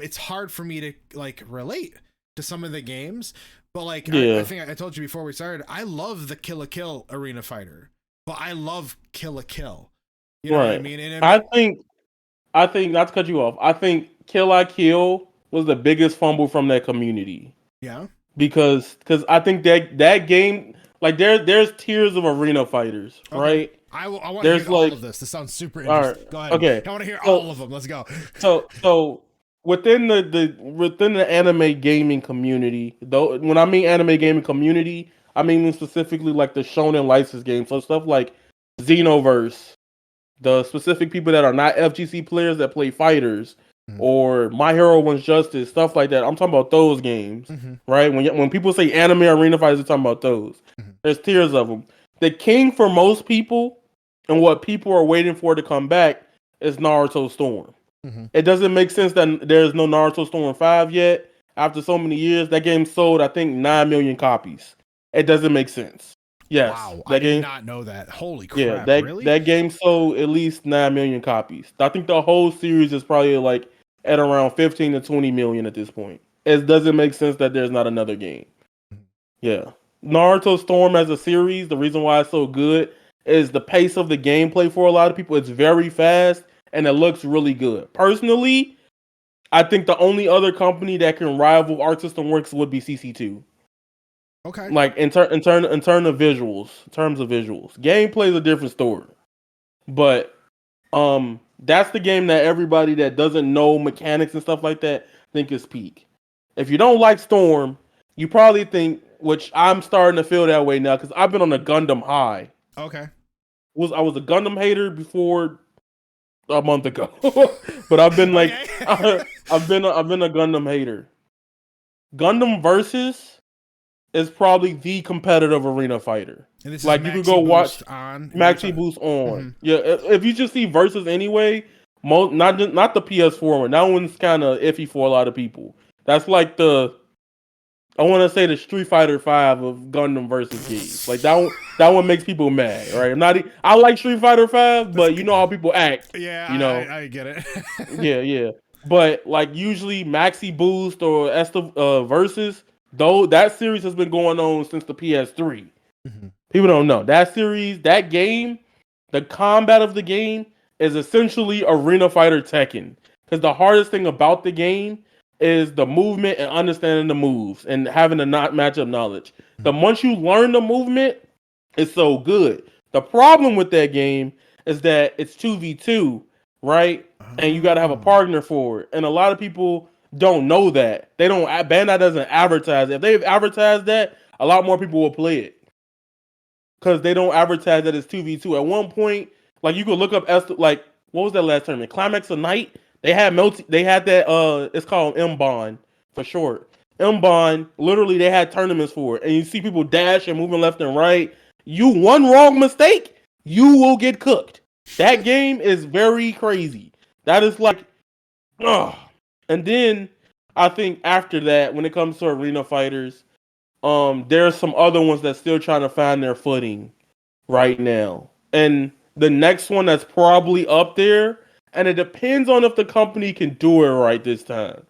It's hard for me to like relate to some of the games. But like I yeah. think I told you before we started, I love the Kill la Kill arena fighter, but I love Kill la Kill. You know what I Right. mean? I think I think not to cut you off. I think Kill I Kill was the biggest fumble from that community yeah. because I think that game like there's tiers of arena fighters, Okay. right? I want to There's hear all like of this. This sounds super all right, interesting. Go ahead. okay. I want to hear So all of them. Let's go. so within the anime gaming community, though when I mean anime gaming community, I mean specifically like the shonen license games, so stuff like Xenoverse, the specific people that are not FGC players that play fighters, or My Hero One's Justice, stuff like that. I'm talking about those games, Mm-hmm. right? When people say anime arena fighters, they're talking about those. Mm-hmm. There's tiers of them. The king for most people, and what people are waiting for to come back, is Naruto Storm. Mm-hmm. It doesn't make sense that there's no Naruto Storm 5 yet. After so many years, that game sold, I think, 9 million copies. It doesn't make sense. Yes, Wow, I that did game. not know that. Holy Yeah, crap! that Really? that game sold at least 9 million copies. I think the whole series is probably like at around 15 to 20 million at this point. It doesn't make sense that there's not another game. Yeah. Naruto Storm as a series, the reason why it's so good is the pace of the gameplay for a lot of people. It's very fast and it looks really good. Personally, I think the only other company that can rival Arc System Works would be CC2. Okay. Like in terms of visuals, gameplay is a different story. But that's the game that everybody that doesn't know mechanics and stuff like that think is peak. If you don't like Storm, you probably think, which I'm starting to feel that way now because I've been on a Gundam high. Okay. I was a Gundam hater before a month ago, but I've been like Okay. I've been a Gundam hater. Gundam Versus is probably the competitive arena fighter. And this is Like you could go Maxi watch Boost on. Maxi Boost on. Mm-hmm. Yeah, if you just see Versus anyway, not the PS4 one. That one's kind of iffy for a lot of people. That's like I want to say the Street Fighter 5 of Gundam versus games. Like that one makes people mad, right? I like Street Fighter 5, but you know how people act, Yeah, you know. I get it. Yeah, yeah. But like usually Maxi Boost or Versus, though that series has been going on since the PS3. Mm-hmm. People don't know. That series, that game, the combat of the game is essentially Arena Fighter Tekken. Because the hardest thing about the game is the movement and understanding the moves and having the not matchup knowledge. The once you learn the movement, it's so good. The problem with that game is that it's 2v2, right? And you got to have a Oh. partner for it. And a lot of people don't know that. They don't Bandai doesn't advertise it. If they've advertised that, a lot more people will play it because they don't advertise that it's 2v2. At one point, like you could look up like what was that last tournament? Climax of Night. They had that it's called M Bond for short. Mbon, literally they had tournaments for it, and you see people dash and moving left and right. You one wrong mistake, you will get cooked. That game is very crazy. That is like, ugh. And then I think after that, when it comes to arena fighters, there's some other ones that still trying to find their footing right now. And the next one that's probably up there, and it depends on if the company can do it right this time.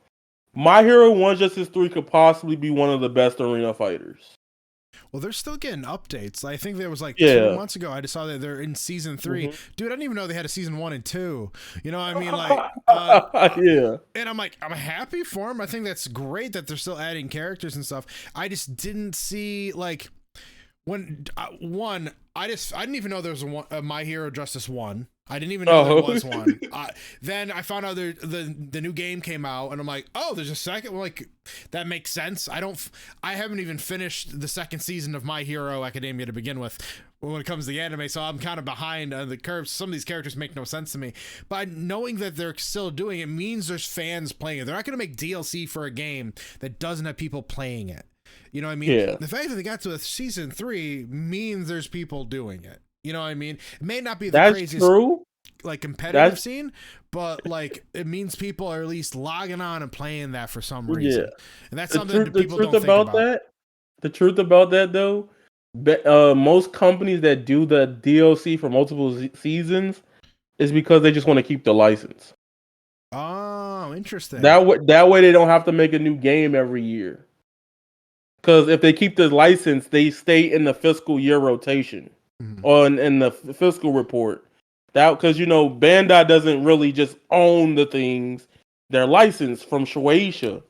My Hero 1 Justice 3 could possibly be one of the best arena fighters. Well, they're still getting updates. I think there was like 2 months ago. I just saw that they're in season 3. Mm-hmm. Dude, I didn't even know they had a season 1 and 2. You know what I mean? Like, yeah. And I'm like, I'm happy for them. I think that's great that they're still adding characters and stuff. I just didn't see like when I didn't even know there was a My Hero Justice 1. I didn't even know there was one. Then I found out the new game came out, and I'm like, oh, there's a second. Like, that makes sense. I haven't even finished the second season of My Hero Academia to begin with when it comes to the anime, so I'm kind of behind on the curve. Some of these characters make no sense to me. But knowing that they're still doing it means there's fans playing it. They're not going to make DLC for a game that doesn't have people playing it. You know what I mean? Yeah. The fact that they got to a season 3 means there's people doing it. You know what I mean? It may not be the craziest like competitive scene, but like it means people are at least logging on and playing that for some reason. Yeah. And that's something that people don't think about. The truth about that though, most companies that do the DLC for multiple seasons is because they just want to keep the license. Oh, interesting. That way they don't have to make a new game every year. Because if they keep the license, they stay in the fiscal year rotation. Or in the fiscal report. That because Bandai doesn't really just own the things; they're licensed from Shueisha,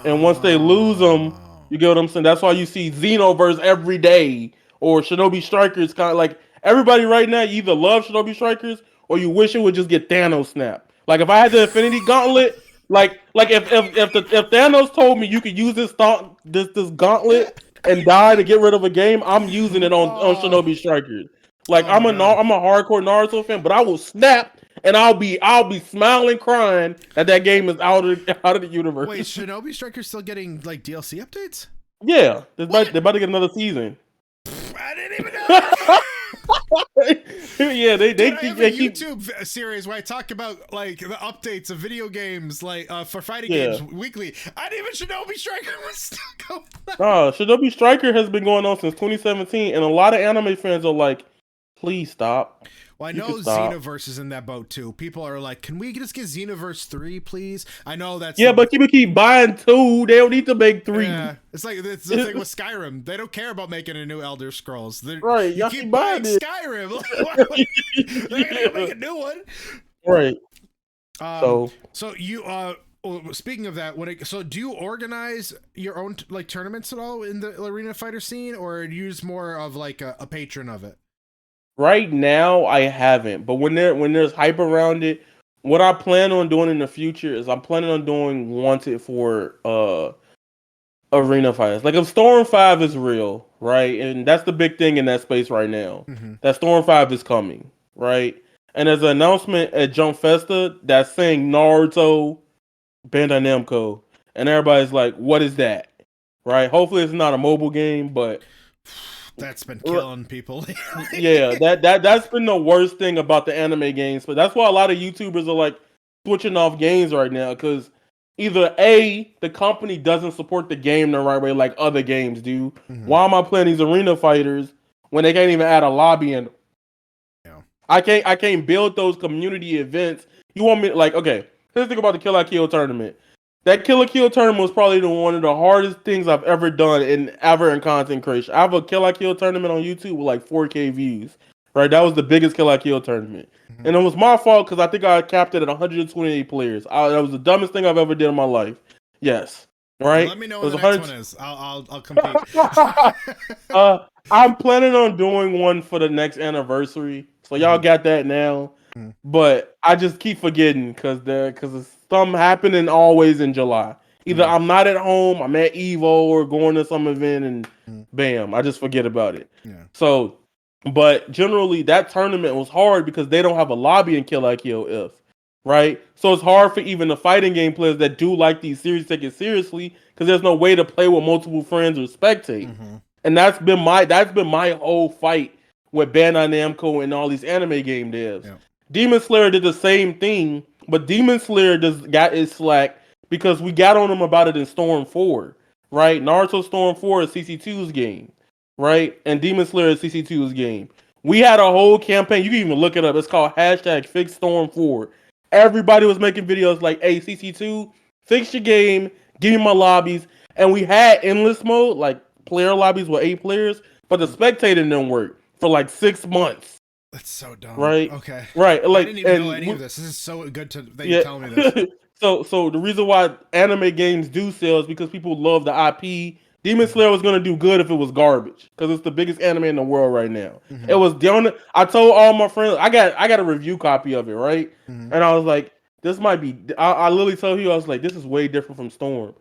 and once they lose them, you get what I'm saying. That's why you see Xenoverse every day, or Shinobi Strikers. Kind of like everybody right now, you either love Shinobi Strikers or you wish it would just get Thanos snapped. Like if I had the Infinity Gauntlet, like if Thanos told me you could use this gauntlet and die to get rid of a game, I'm using it on Shinobi Strikers. Like I'm a hardcore Naruto fan, but I will snap and I'll be smiling, crying that game is out of the universe. Wait, Shinobi Strikers still getting like DLC updates? Yeah, they're about to get another season. I didn't even know. Yeah, they keep a YouTube series where I talk about like the updates of video games, like for fighting games weekly. I didn't even Shinobi Striker was still going on. Shinobi Striker has been going on since 2017, and a lot of anime fans are like, "Please stop." Well, I know Xenoverse is in that boat too. People are like, "Can we just get Xenoverse 3, please?" I know that's but people keep buying 2. They don't need to make 3. Yeah, it's like the thing with Skyrim. They don't care about making a new Elder Scrolls. Right, you keep buying Skyrim. They're gonna make a new one. Right. So you speaking of that, so do you organize your own like tournaments at all in the arena fighter scene, or do you use more of like a patron of it? Right now, I haven't, but when there's hype around it, what I plan on doing in the future is I'm planning on doing wanted for arena fighters. Like if Storm 5 is real, right, and that's the big thing in that space right now. That Storm 5 is coming, right, and there's an announcement at Jump Festa that's saying Naruto, Bandai Namco, and everybody's like, "What is that?" Right? Hopefully, it's not a mobile game, but. That's been killing people. Yeah, that's been the worst thing about the anime games. But that's why a lot of YouTubers are like switching off games right now because either A, the company doesn't support the game the right way like other games do. Why am I playing these arena fighters when they can't even add a lobby in? Yeah. I can't build those community events. You want me like okay? Here's the thing about the Kill la Kill tournament. That Kill la Kill tournament was probably one of the hardest things I've ever done in content creation. I have a Kill la Kill tournament on YouTube with like 4K views. Right, that was the biggest Kill la Kill tournament, and it was my fault because I think I capped it at 128 players. That was the dumbest thing I've ever did in my life. Yes, right. Well, let me know what the next one is. I'll compete. I'm planning on doing one for the next anniversary, so y'all got that now. But I just keep forgetting because it's something happening always in July. Either I'm not at home, I'm at Evo, or going to some event, and bam, I just forget about it. Yeah. So, but generally that tournament was hard because they don't have a lobby in Kill la Kill if. right? So it's hard for even the fighting game players that do like these series take it seriously because there's no way to play with multiple friends or spectate. Mm-hmm. And that's been my whole fight with Bandai Namco and all these anime game devs. Yeah. Demon Slayer did the same thing, but Demon Slayer just got its slack because we got on them about it in Storm 4, right? Naruto Storm 4 is CC2's game, right? And Demon Slayer is CC2's game. We had a whole campaign. You can even look it up. It's called #FixStorm4. Everybody was making videos like, hey, CC2, fix your game, give me my lobbies. And we had endless mode, like player lobbies with 8 players, but the spectating didn't work for like 6 months. That's so dumb. Right? Okay. Right. Like, I didn't even know any of this. This is so good that yeah. you tell me this. So the reason why anime games do sell is because people love the IP. Demon Slayer was gonna do good if it was garbage because it's the biggest anime in the world right now. Mm-hmm. It was done. I told all my friends I got a review copy of it, right? Mm-hmm. And I was like, this might be. I literally told you I was like, this is way different from Storm.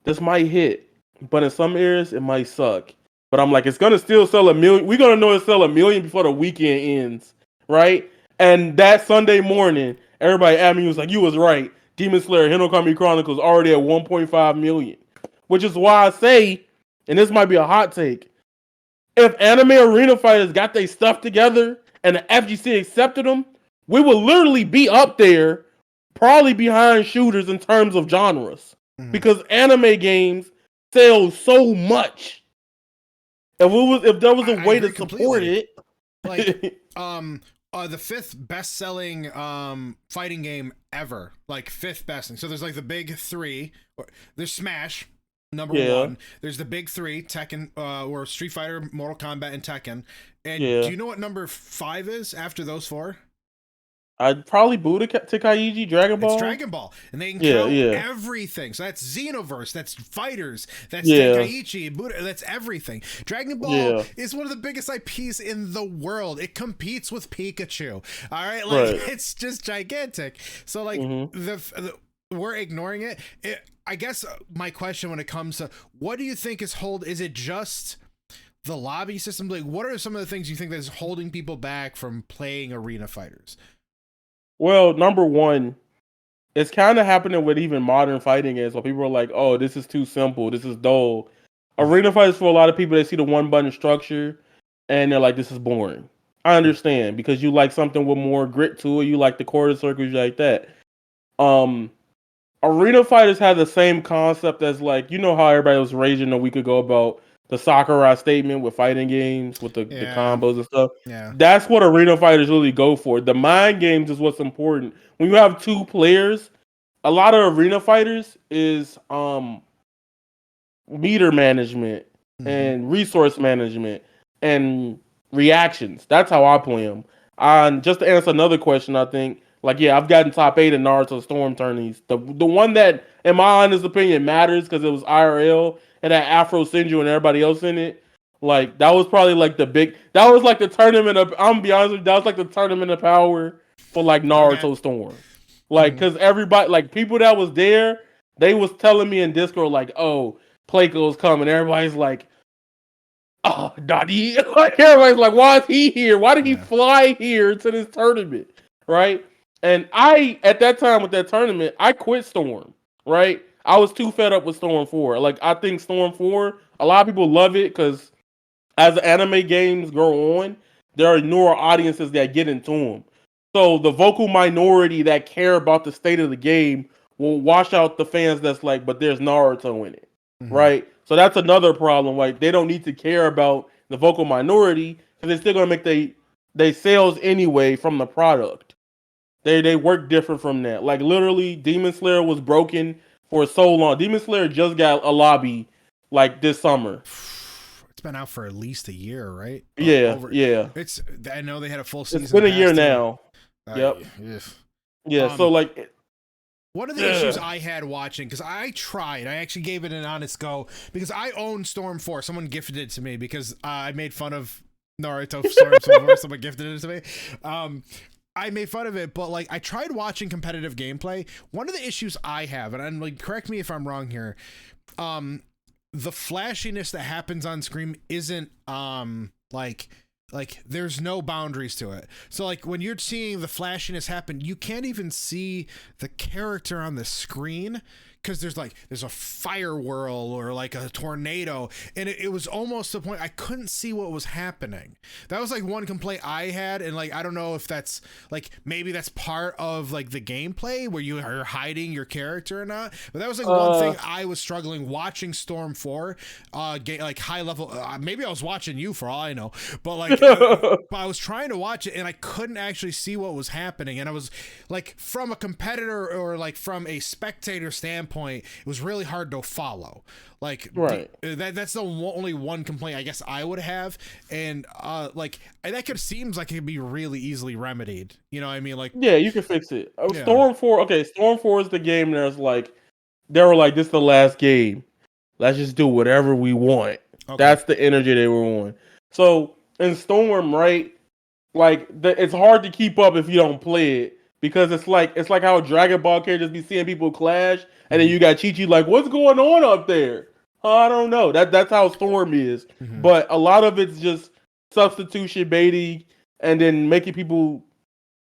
This might hit, but in some areas it might suck. But I'm like, it's gonna still sell 1 million. We're gonna know it sell 1 million before the weekend ends, right? And that Sunday morning, everybody at me was like, you was right. Demon Slayer Hinokami Chronicles already at 1.5 million. Which is why I say, and this might be a hot take, if anime arena fighters got their stuff together and the FGC accepted them, we would literally be up there, probably behind shooters in terms of genres. Mm-hmm. Because anime games sell so much. If there was a way to support it, like the 5th best-selling fighting game ever, like 5th best. So there's like the big 3. There's Smash, number 1. There's the big 3, Tekken, or Street Fighter, Mortal Kombat, and Tekken. And do you know what number 5 is after those 4? I'd probably Tenkaichi, Dragon Ball. It's Dragon Ball, and they can count everything. So that's Xenoverse, that's Fighters, that's Tenkaichi, Buddha, that's everything. Dragon Ball is one of the biggest IPs in the world. It competes with Pikachu. All right, like it's just gigantic. So like we're ignoring it. I guess my question when it comes to what do you think is is it just the lobby system? Like, what are some of the things you think that's holding people back from playing arena fighters? Well, number one, it's kind of happening with even modern fighting games where people are like, oh, this is too simple. This is dull. Arena fighters, for a lot of people, they see the one button structure and they're like, this is boring. I understand because you like something with more grit to it. You like the quarter circles, you like that. Arena fighters have the same concept as like, you know how everybody was raging a week ago about the Sakurai statement with fighting games, with the combos and stuff. Yeah. That's what arena fighters really go for. The mind games is what's important. When you have 2 players, a lot of arena fighters is meter management and resource management and reactions. That's how I play them. And just to answer another question, I think, like, I've gotten top 8 in Naruto Storm tourneys. The one that, in my honest opinion, matters because it was IRL and that Afro Senju and everybody else in it. Like, that was probably like that was like the tournament of, I'm gonna be honest with you, that was like the tournament of power for like Naruto Storm. Like, because everybody, like, people that was there, they was telling me in Discord, like, oh, Playco's coming. Everybody's like, oh, Daddy. Like, everybody's like, why is he here? Why did he fly here to this tournament? Right? And at that time with that tournament, I quit Storm, right? I was too fed up with Storm 4. Like, I think Storm 4, a lot of people love it because as anime games grow on, there are newer audiences that get into them. So the vocal minority that care about the state of the game will wash out the fans that's like, but there's Naruto in it, right? So that's another problem. Like, they don't need to care about the vocal minority because they're still going to make they sales anyway from the product. They work different from that. Like, literally, Demon Slayer was broken for so long. Demon Slayer just got a lobby like this summer. It's been out for at least a year, right? Yeah. I know they had a full season. It's been a year now. Yep. Yeah. So like, one of the issues I had watching, because I actually gave it an honest go because I own Storm 4. Someone gifted it to me because I made fun of Naruto Storm 4. Someone gifted it to me. I made fun of it, but like I tried watching competitive gameplay. One of the issues I have, and I'm like, correct me if I'm wrong here, the flashiness that happens on screen isn't like Like there's no boundaries to it. So like when you're seeing the flashiness happen, you can't even see the character on the screen because there's a fire whirl or like a tornado, and it was almost to the point I couldn't see what was happening. That was like one complaint I had, and like I don't know if that's like maybe that's part of like the gameplay where you are hiding your character or not. But that was like one thing I was struggling watching Storm 4, like high level. Maybe I was watching you for all I know, but like but I was trying to watch it and I couldn't actually see what was happening, and I was like from a competitor or like from a spectator standpoint, it was really hard to follow. Like right. That's the only one complaint I guess I would have, and like that seems like it could be really easily remedied. You know what I mean? Like Yeah, you can fix it. yeah. Storm 4. Okay, Storm 4 is the game that's like they were like, this is the last game. Let's just do whatever we want. Okay. That's the energy they were on. So in Storm, right? Like it's hard to keep up if you don't play it. Because it's like how Dragon Ball characters be seeing people clash, and then you got Chi Chi like, what's going on up there? I don't know. That's how Storm is. Mm-hmm. But a lot of it's just substitution baiting, and then making people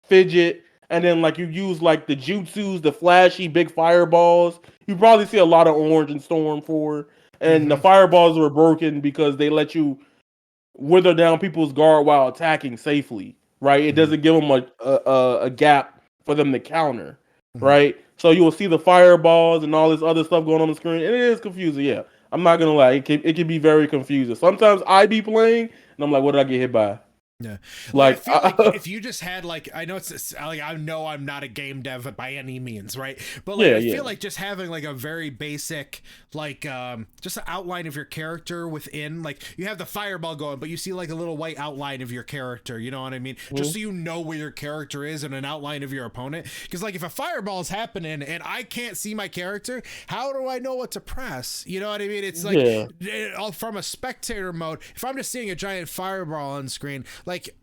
fidget, and then like you use like the jutsus, the flashy big fireballs. You probably see a lot of orange in Storm 4, and the fireballs were broken because they let you wither down people's guard while attacking safely. Right? It doesn't give them a gap for them to counter, right? So you will see the fireballs and all this other stuff going on the screen, and it is confusing. Yeah, I'm not gonna lie, it can be very confusing. Sometimes I be playing, and I'm like, what did I get hit by? Yeah, like I feel like if you just had like, I know it's like I know I'm not a game dev by any means, right? But like I feel like just having like a very basic like just an outline of your character within, like you have the fireball going, but you see like a little white outline of your character. You know what I mean? Just so you know where your character is and an outline of your opponent. Because like if a fireball is happening and I can't see my character, how do I know what to press? You know what I mean? It's like from a spectator mode. If I'm just seeing a giant fireball on screen, like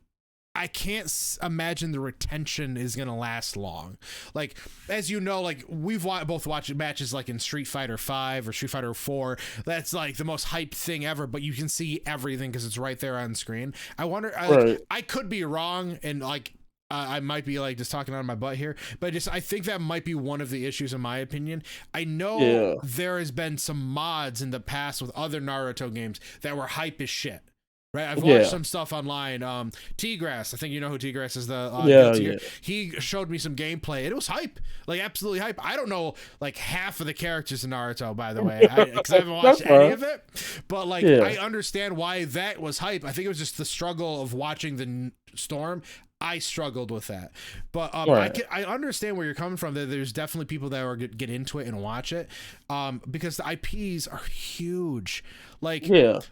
I can't imagine the retention is gonna last long. Like as you know, like we've both watched matches like in Street Fighter 5 or Street Fighter 4. That's like the most hyped thing ever, but you can see everything because it's right there on screen. I wonder, I could be wrong, and like I might be like just talking out of my butt here, but I think that might be one of the issues in my opinion. I know there has been some mods in the past with other Naruto games that were hype as shit. Right, I've watched some stuff online. T-Grass, I think you know who T-Grass is. He showed me some gameplay, and it was hype, like absolutely hype. I don't know like half of the characters in Naruto, by the way, because I haven't watched any of it. But like, I understand why that was hype. I think it was just the struggle of watching the Storm. I struggled with that, but I understand where you're coming from. That there's definitely people that are get into it and watch it, because the IPs are huge. Like, and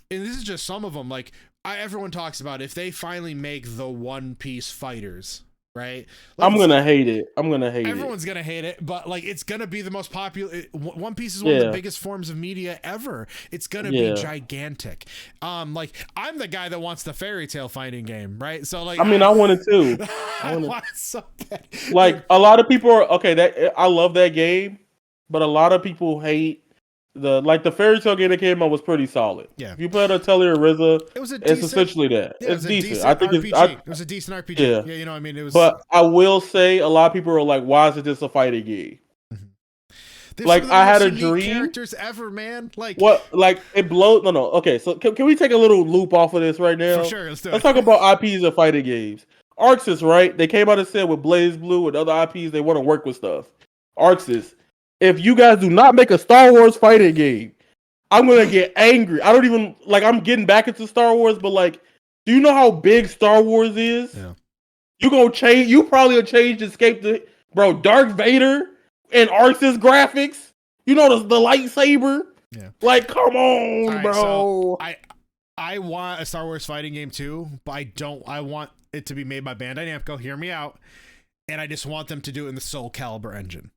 this is just some of them. Like, everyone talks about if they finally make the One Piece fighters. Right, like I'm gonna hate it. Everyone's gonna hate it, but like it's gonna be the most popular. One Piece is one of the biggest forms of media ever. It's gonna be gigantic. Like I'm the guy that wants the fairy tale fighting game, right? So like, I want it too. I want it so bad. Like a lot of people are that I love that game, but a lot of people hate the fairy tale game that came out was pretty solid. Yeah, if you played Atelier Rizza, it's essentially that. It's decent. I think it was a decent RPG. Yeah, you know, what I mean, it was. But I will say, a lot of people are like, "Why is it just a fighting game?" Like I had a dream. Characters ever, man. Like what? Like it blows. No. Okay, so can we take a little loop off of this right now? For sure. Let's talk about IPs of fighting games. Arxis, right? They came out and said with Blaze Blue and other IPs they want to work with stuff. Arxis. If you guys do not make a Star Wars fighting game, I'm gonna get angry. I don't even like. I'm getting back into Star Wars, but like, do you know how big Star Wars is? Yeah. You gonna change? You probably gonna change to escape bro. Darth Vader and Arxis graphics. You know the lightsaber. Yeah. Like, come on, bro. So I want a Star Wars fighting game too, but I don't. I want it to be made by Bandai Namco. Hear me out. And I just want them to do it in the Soul Calibur engine.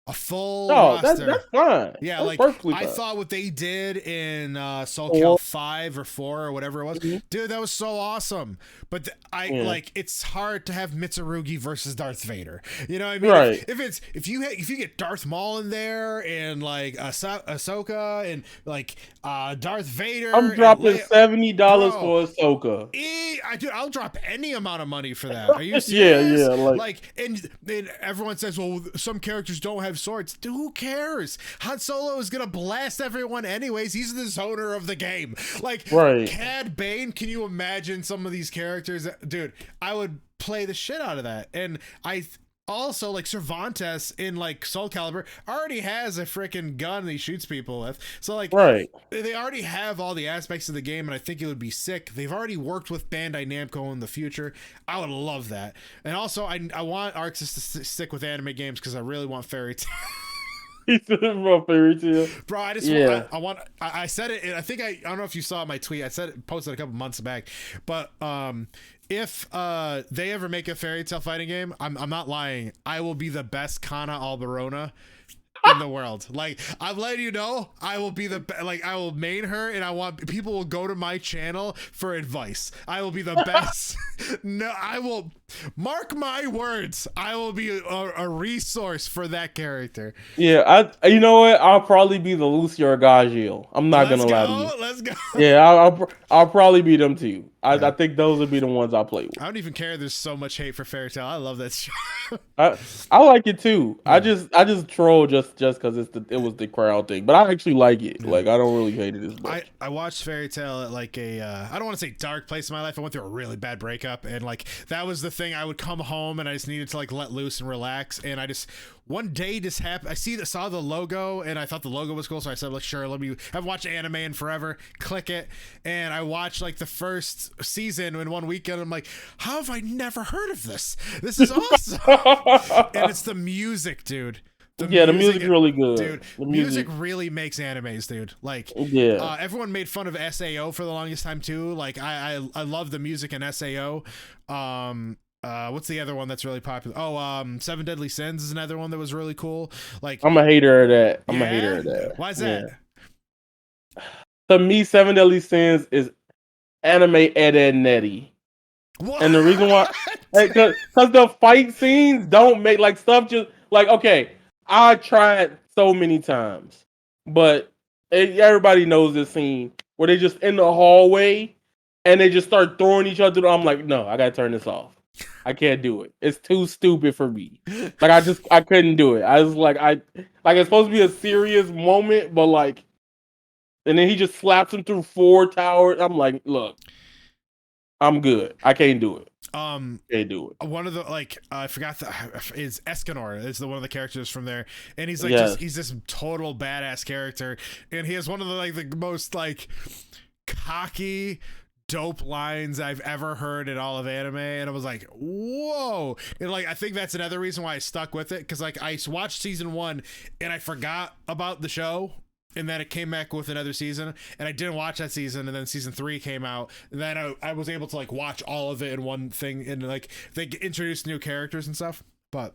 a full No, roster. that's fine. Yeah, That's like perfectly I fine. thought what they did in Soul Or Cal 5 or 4 or whatever it was, mhm, dude, that was so awesome. But I yeah, like it's hard to have Mitsurugi versus Darth Vader. You know what I mean? right. If you get Darth Maul in there and like Ahsoka and like Darth Vader I'm and dropping Leia, $70 bro, for Ahsoka. I'll drop any amount of money for that. Are you Yeah, serious? yeah, like Like, and everyone says, well, some characters don't have swords. Dude, who cares? Han Solo is gonna blast everyone anyways. He's the zoner of the game. Like, right. Cad Bane. Can you imagine some of these characters? Dude, I would play the shit out of that. And I also like Cervantes in like Soul Calibur already has a freaking gun that he shoots people with. So like Right. they already have all the aspects of the game, and I think it would be sick. They've already worked with Bandai Namco in the future. I would love that. And also, I want Arxis to stick with anime games because I really want Fairy Tail. He said about fairy tale. Bro, I just Yeah. want I said it. I think I don't know if you saw my tweet. I said it, posted a couple months back, but if they ever make a Fairy Tail fighting game, I'm not lying. I will be the best Kana Alberona in the world. Like, I'm letting you know, I will be I will main her, and I want people will go to my channel for advice. I will be the best. No, I will mark my words. I will be a resource for that character. Yeah, you know what? I'll probably be the Lucy Orgagio. I'm not Let's gonna lie to go. you. Let's go. Yeah, I'll probably be them too. I Yeah. think those would be the ones I play with. I don't even care. There's so much hate for Fairy Tail. I love that show. I I like it too. Yeah. I just troll just because it was the crowd thing, but I actually like it. Yeah. Like I don't really hate it as much. I watched Fairy Tail at like a I don't want to say dark place in my life. I went through a really bad breakup, and like that was the thing. I would come home and I just needed to like let loose and relax. And I just one day just happened. I saw the logo and I thought the logo was cool, so I said like sure, let me. I've watched anime in forever. Click it, and I watched like the first season in one weekend. I'm like, how have I never heard of this? This is awesome. And it's the music, dude. The music's really good. Dude, The music really makes animes, dude. Like, yeah. everyone made fun of SAO for the longest time too. Like, I love the music in SAO. What's the other one that's really popular? Oh, Seven Deadly Sins is another one that was really cool. Like, I'm a hater of that. I'm a yeah? hater of that. Why's that? To me, Seven Deadly Sins is anime Ed, Ed and Eddie. What? And the reason why, because the fight scenes don't make like stuff just like okay. I tried so many times, but everybody knows this scene where they just in the hallway and they just start throwing each other. I'm like, no, I gotta turn this off. I can't do it. It's too stupid for me. Like I couldn't do it. I was like it's supposed to be a serious moment, but like, and then he just slaps him through 4 towers. I'm like, look, I'm good. I can't do it. Can't do it. One of the like I forgot is Escanor is the one of the characters from there, and he's like Yes. he's this total badass character, and he has one of the like the most like cocky dope lines I've ever heard in all of anime, and I was like, whoa. And like I think that's another reason why I stuck with it, because like I watched season 1 and I forgot about the show, and then it came back with another season, and I didn't watch that season, and then season 3 came out, and then I was able to like watch all of it in one thing, and like they introduced new characters and stuff. But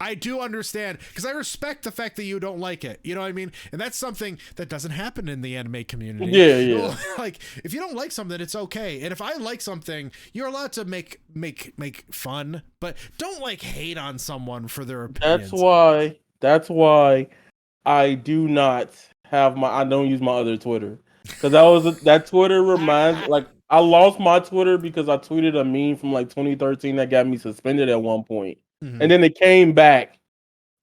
I do understand, because I respect the fact that you don't like it, you know what I mean? And that's something that doesn't happen in the anime community. Yeah. Like if you don't like something, it's okay, and if I like something, you're allowed to make fun, but don't like hate on someone for their opinions. That's why I do not I don't use my other Twitter, because that Twitter reminds like I lost my Twitter because I tweeted a meme from like 2013 that got me suspended at one point, and then it came back,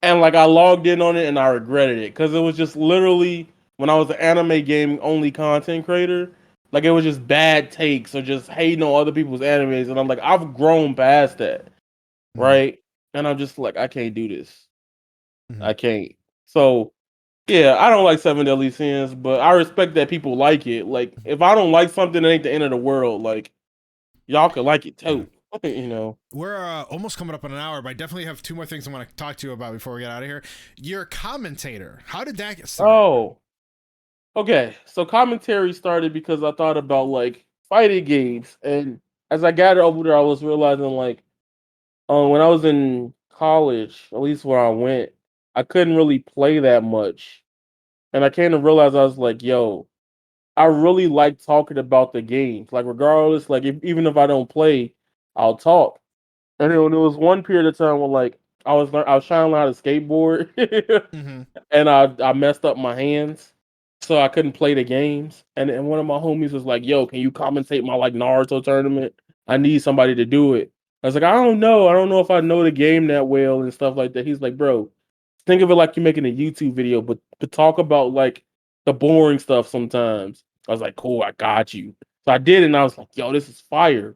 and like I logged in on it and I regretted it because it was just literally when I was an anime game only content creator, like it was just bad takes or just hating on other people's animes, and I'm like I've grown past that, right? And I'm just like I can't do this, I can't. So. Yeah, I don't like Seven Deadly Sins, but I respect that people like it. Like, if I don't like something, it ain't the end of the world. Like, y'all could like it too. You know. We're almost coming up on an hour, but I definitely have 2 more things I want to talk to you about before we get out of here. Your commentator, how did that get started? Oh, okay. So commentary started because I thought about like fighting games, and as I got over there, I was realizing like, when I was in college, at least where I went, I couldn't really play that much. And I came to realize I was like, yo, I really like talking about the games. Like regardless, like even if I don't play, I'll talk. And then there was one period of time where like I was trying to learn how to skateboard Mm-hmm. and I messed up my hands. So I couldn't play the games. And one of my homies was like, yo, can you commentate my like Naruto tournament? I need somebody to do it. I was like, I don't know. I don't know if I know the game that well and stuff like that. He's like, bro, think of it like you're making a YouTube video, but talk about like the boring stuff sometimes. I was like, cool, I got you. So I did, and I was like, yo, this is fire.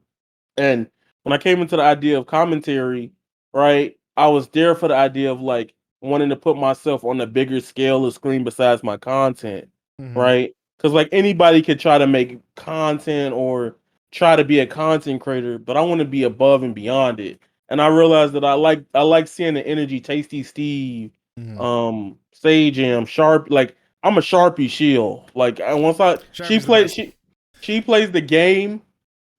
And when I came into the idea of commentary, right, I was there for the idea of like wanting to put myself on a bigger scale of screen besides my content, Mm-hmm. right? Because like anybody could try to make content or try to be a content creator, but I want to be above and beyond it. And I realized that I like seeing the energy, Tasty Steve, Mm-hmm. Sage Am, Sharp. Like I'm a Sharpie shield. Like once I Sharpie's the best. she plays the game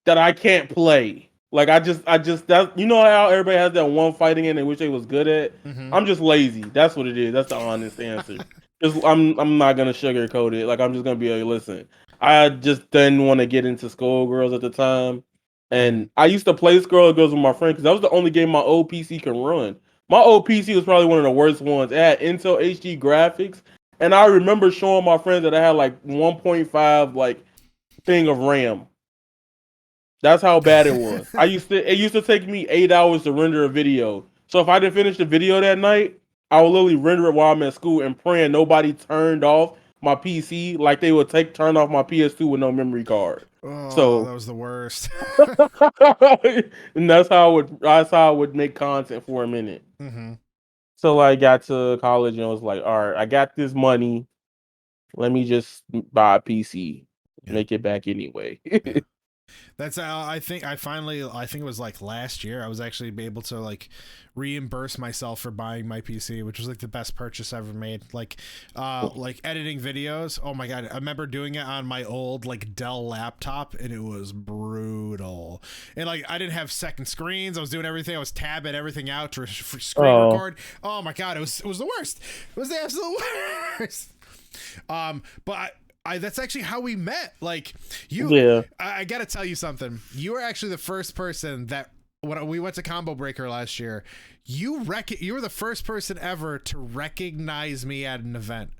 that I can't play. Like I just that you know how everybody has that one fighting game they wish they was good at. Mm-hmm. I'm just lazy. That's what it is. That's the honest answer. Just I'm not gonna sugarcoat it. Like I'm just gonna be like, listen, I just didn't want to get into Skullgirls at the time, Mm-hmm. and I used to play Skullgirls with my friend because that was the only game my old PC can run. My old PC was probably one of the worst ones. It had Intel HD graphics, and I remember showing my friends that I had like 1.5 like thing of RAM. That's how bad it was. It used to take me 8 hours to render a video. So if I didn't finish the video that night, I would literally render it while I'm at school and praying nobody turned off my PC like they would turn off my PS2 with no memory card. Oh, that So was the worst. and that's how I would make content for a minute. Mm-hmm. So I got to college and I was like, all right, I got this money. Let me just buy a PC. Yeah. Make it back anyway. Yeah. That's how I think it was like last year I was actually able to like reimburse myself for buying my PC, which was like the best purchase I ever made. Like editing videos. Oh my god, I remember doing it on my old like Dell laptop and it was brutal. And like I didn't have second screens. I was doing everything. I was tabbing everything out to screen Oh, record. Oh my god, it was the worst. It was the absolute worst. But that's actually how we met. Like yeah. I gotta tell you something. You were actually the first person that when we went to Combo Breaker last year, you were the first person ever to recognize me at an event.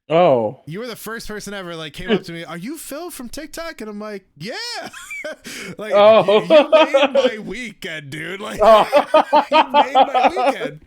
Oh. You were the first person ever like came up to me. Are you Phil from TikTok? And I'm like, yeah. Like you made Oh. my weekend, dude. Like you made my Oh. weekend.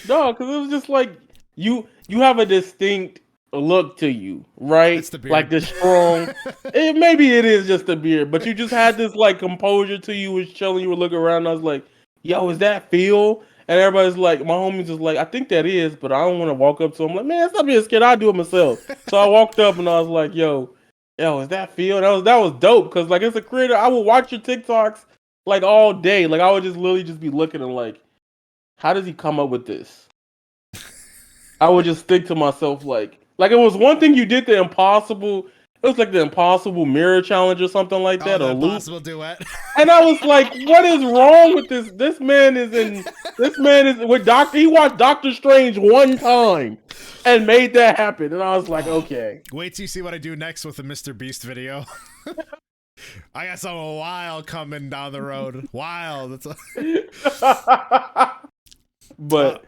No, because it was just like you have a distinct look to you, right? It's the Like beard. this strong. Maybe it is just the beard, but you just had this like composure to you. Was chilling. You were looking around. And I was like, "Yo, is that Phil?" And everybody's like, my homies is like, "I think that is," but I don't want to walk up to him. Like, man, stop being scared. I'll do it myself. So I walked up and I was like, "Yo, is that Phil?" That was dope because like as a creator, I would watch your TikToks like all day. Like I would just literally just be looking and like, how does he come up with this? I would just think to myself like it was one thing you did the impossible. It was like the impossible mirror challenge or something like Oh, that, the or loop. impossible duet. And I was like, what is wrong with this? This man is in. This man is with Doctor. He watched Doctor Strange one time and made that happen. And I was like, Oh, okay. wait till you see what I do next with the Mr. Beast video. I got something wild coming down the road. Wild. It's uh, But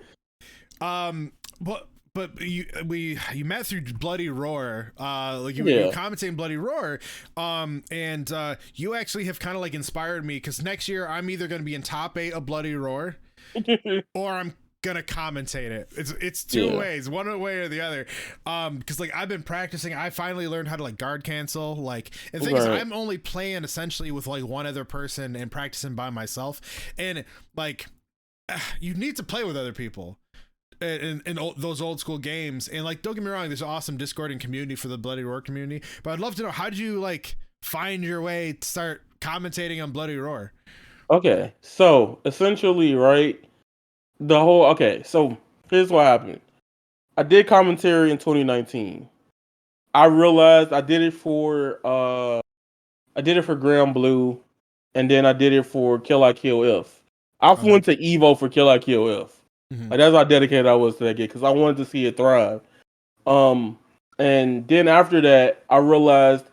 but you met through Bloody Roar. Like you yeah. commenting Bloody Roar. And you actually have kind of like inspired me because next year I'm either going to be in top 8 of Bloody Roar or I'm gonna commentate it. It's two Yeah. ways, one way or the other. Because like I've been practicing. I finally learned how to like guard cancel. Like, and the thing is, Right. I'm only playing essentially with like one other person and practicing by myself. And like, you need to play with other people in those old school games. And like, don't get me wrong, there's an awesome Discord and community for the Bloody Roar community. But I'd love to know, how did you like find your way to start commentating on Bloody Roar? Okay. So essentially, right. So here's what happened. I did commentary in 2019. I realized I did it for Grand Blue, and then I did it for Kill I Kill If. I Okay. went to Evo for Kill I Kill If. Mm-hmm. Like that's how dedicated I was to that game because I wanted to see it thrive. Um, and then after that, I realized,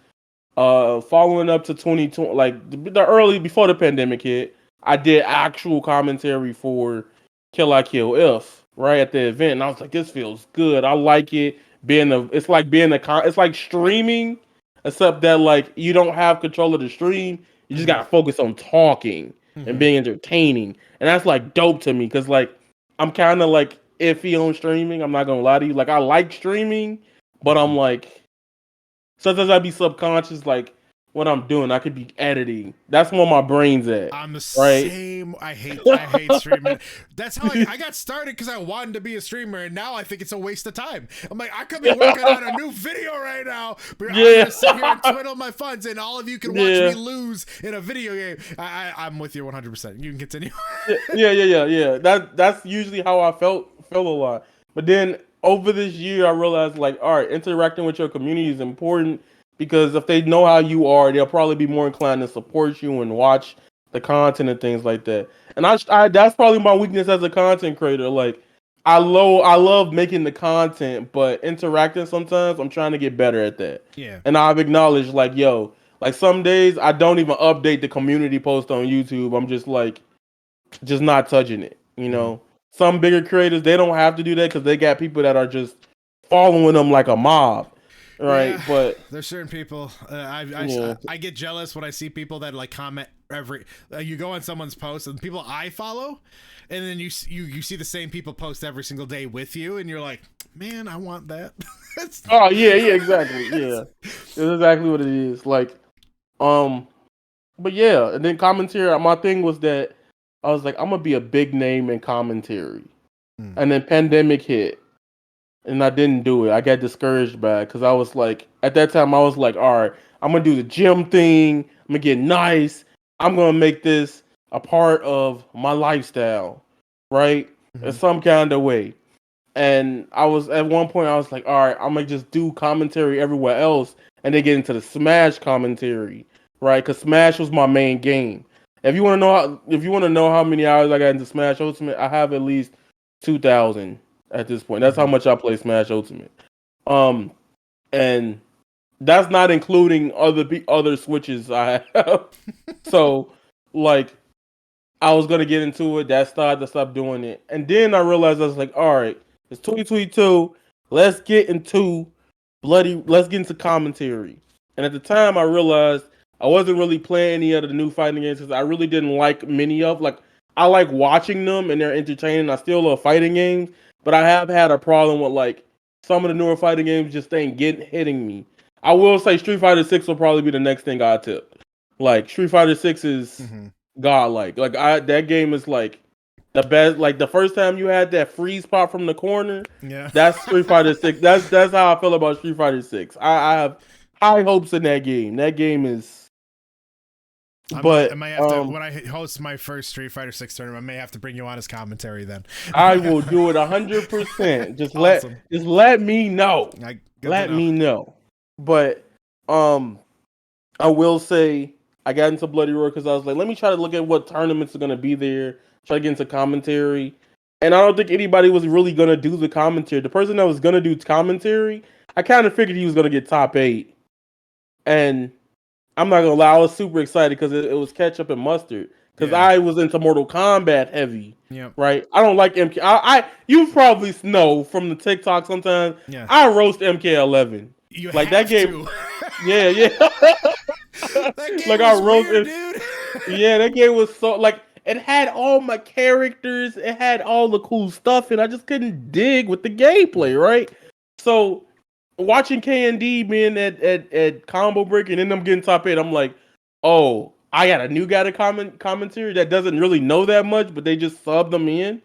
following up to 2020, like the early before the pandemic hit, I did actual commentary for Kill I Kill If right at the event, and I was like, this feels good. I like it. It's like it's like streaming, except that like you don't have control of the stream. You just Mm-hmm. gotta focus on talking and Mm-hmm. being entertaining, and that's like dope to me because like I'm kind of like iffy on streaming. I'm not gonna lie to you. Like I like streaming, but I'm like sometimes I be subconscious like what I'm doing. I could be editing. That's where my brain's at, I'm the right? same. I hate streaming. That's how I got started because I wanted to be a streamer, and now I think it's a waste of time. I'm like, I could be working on a new video right now, but I'm Yeah, gonna sit here and twiddle my thumbs, and all of you can watch me yeah, lose in a video game. I'm with you 100%. You can continue. yeah. That's usually how I felt a lot. But then over this year, I realized like, all right, interacting with your community is important because if they know how you are, they'll probably be more inclined to support you and watch the content and things like that. And I that's probably my weakness as a content creator. Like, I love making the content, but interacting sometimes I'm trying to get better at that. Yeah. And I've acknowledged like, yo, like some days I don't even update the community post on YouTube. I'm just not touching it. You Mm-hmm. know, some bigger creators they don't have to do that because they got people that are just following them like a mob, Yeah, right? But there's certain people. yeah, I get jealous when I see people that like comment every. You go on someone's post and people I follow, and then you see the same people post every single day with you, and you're like, man, I want that. oh yeah, exactly, yeah, it's exactly what it is. Like, um, but yeah, and then commentary. My thing was that I was like, I'm gonna be a big name in commentary, Hmm. and then pandemic hit, and I didn't do it. I got discouraged by it because I was like, at that time, I was like, all right, I'm gonna do the gym thing. I'm gonna get nice. I'm gonna make this a part of my lifestyle, right? In Mm-hmm. some kind of way. And I was at one point, I was like, all right, I'm gonna just do commentary everywhere else, and then get into the Smash commentary, right? Because Smash was my main game. If you want to know how many hours I got into Smash Ultimate, I have at least 2,000 at this point. That's how Mm-hmm. much I play Smash Ultimate. Um, and that's not including other switches I have. So, like, I was gonna get into it. That started to stop doing it, and then I realized I was like, all right, it's 2022. Let's get into Let's get into commentary. And at the time, I realized I wasn't really playing any of the new fighting games because I really didn't like many of like I like watching them and they're entertaining. I still love fighting games, but I have had a problem with like some of the newer fighting games just ain't hitting me. I will say Street Fighter 6 will probably be the next thing I tip. Like Street Fighter 6 is Mm-hmm. godlike. Like I that game is like the best. Like the first time you had that freeze pop from the corner, Yeah. that's Street Fighter 6. That's how I feel about Street Fighter 6. I have high hopes in that game. That game is I but might have to when I host my first Street Fighter 6 tournament. I may have to bring you on as commentary then. I will do it 100%. Awesome. Just let me know. Good to Let know. me know. But um I will say I got into Bloody Roar because I was like, let me try to look at what tournaments are gonna be there. Try to get into commentary, and I don't think anybody was really gonna do the commentary. The person that was gonna do commentary, I kind of figured he was gonna get top 8, and I'm not gonna lie, I was super excited because it was ketchup and mustard. Because Yeah. I was into Mortal Kombat heavy, Yep. right? I don't like MK. You probably know from the TikTok sometimes. Yeah. I roast MK11. You Like that have game. to. Yeah. That game Like I was roast weird, it. dude. Yeah, that game was so like it had all my characters, it had all the cool stuff, and I just couldn't dig with the gameplay, right? So watching KND being at combo break and then them getting top 8, I'm like, oh, I got a new guy to commentary that doesn't really know that much, but they just subbed them in.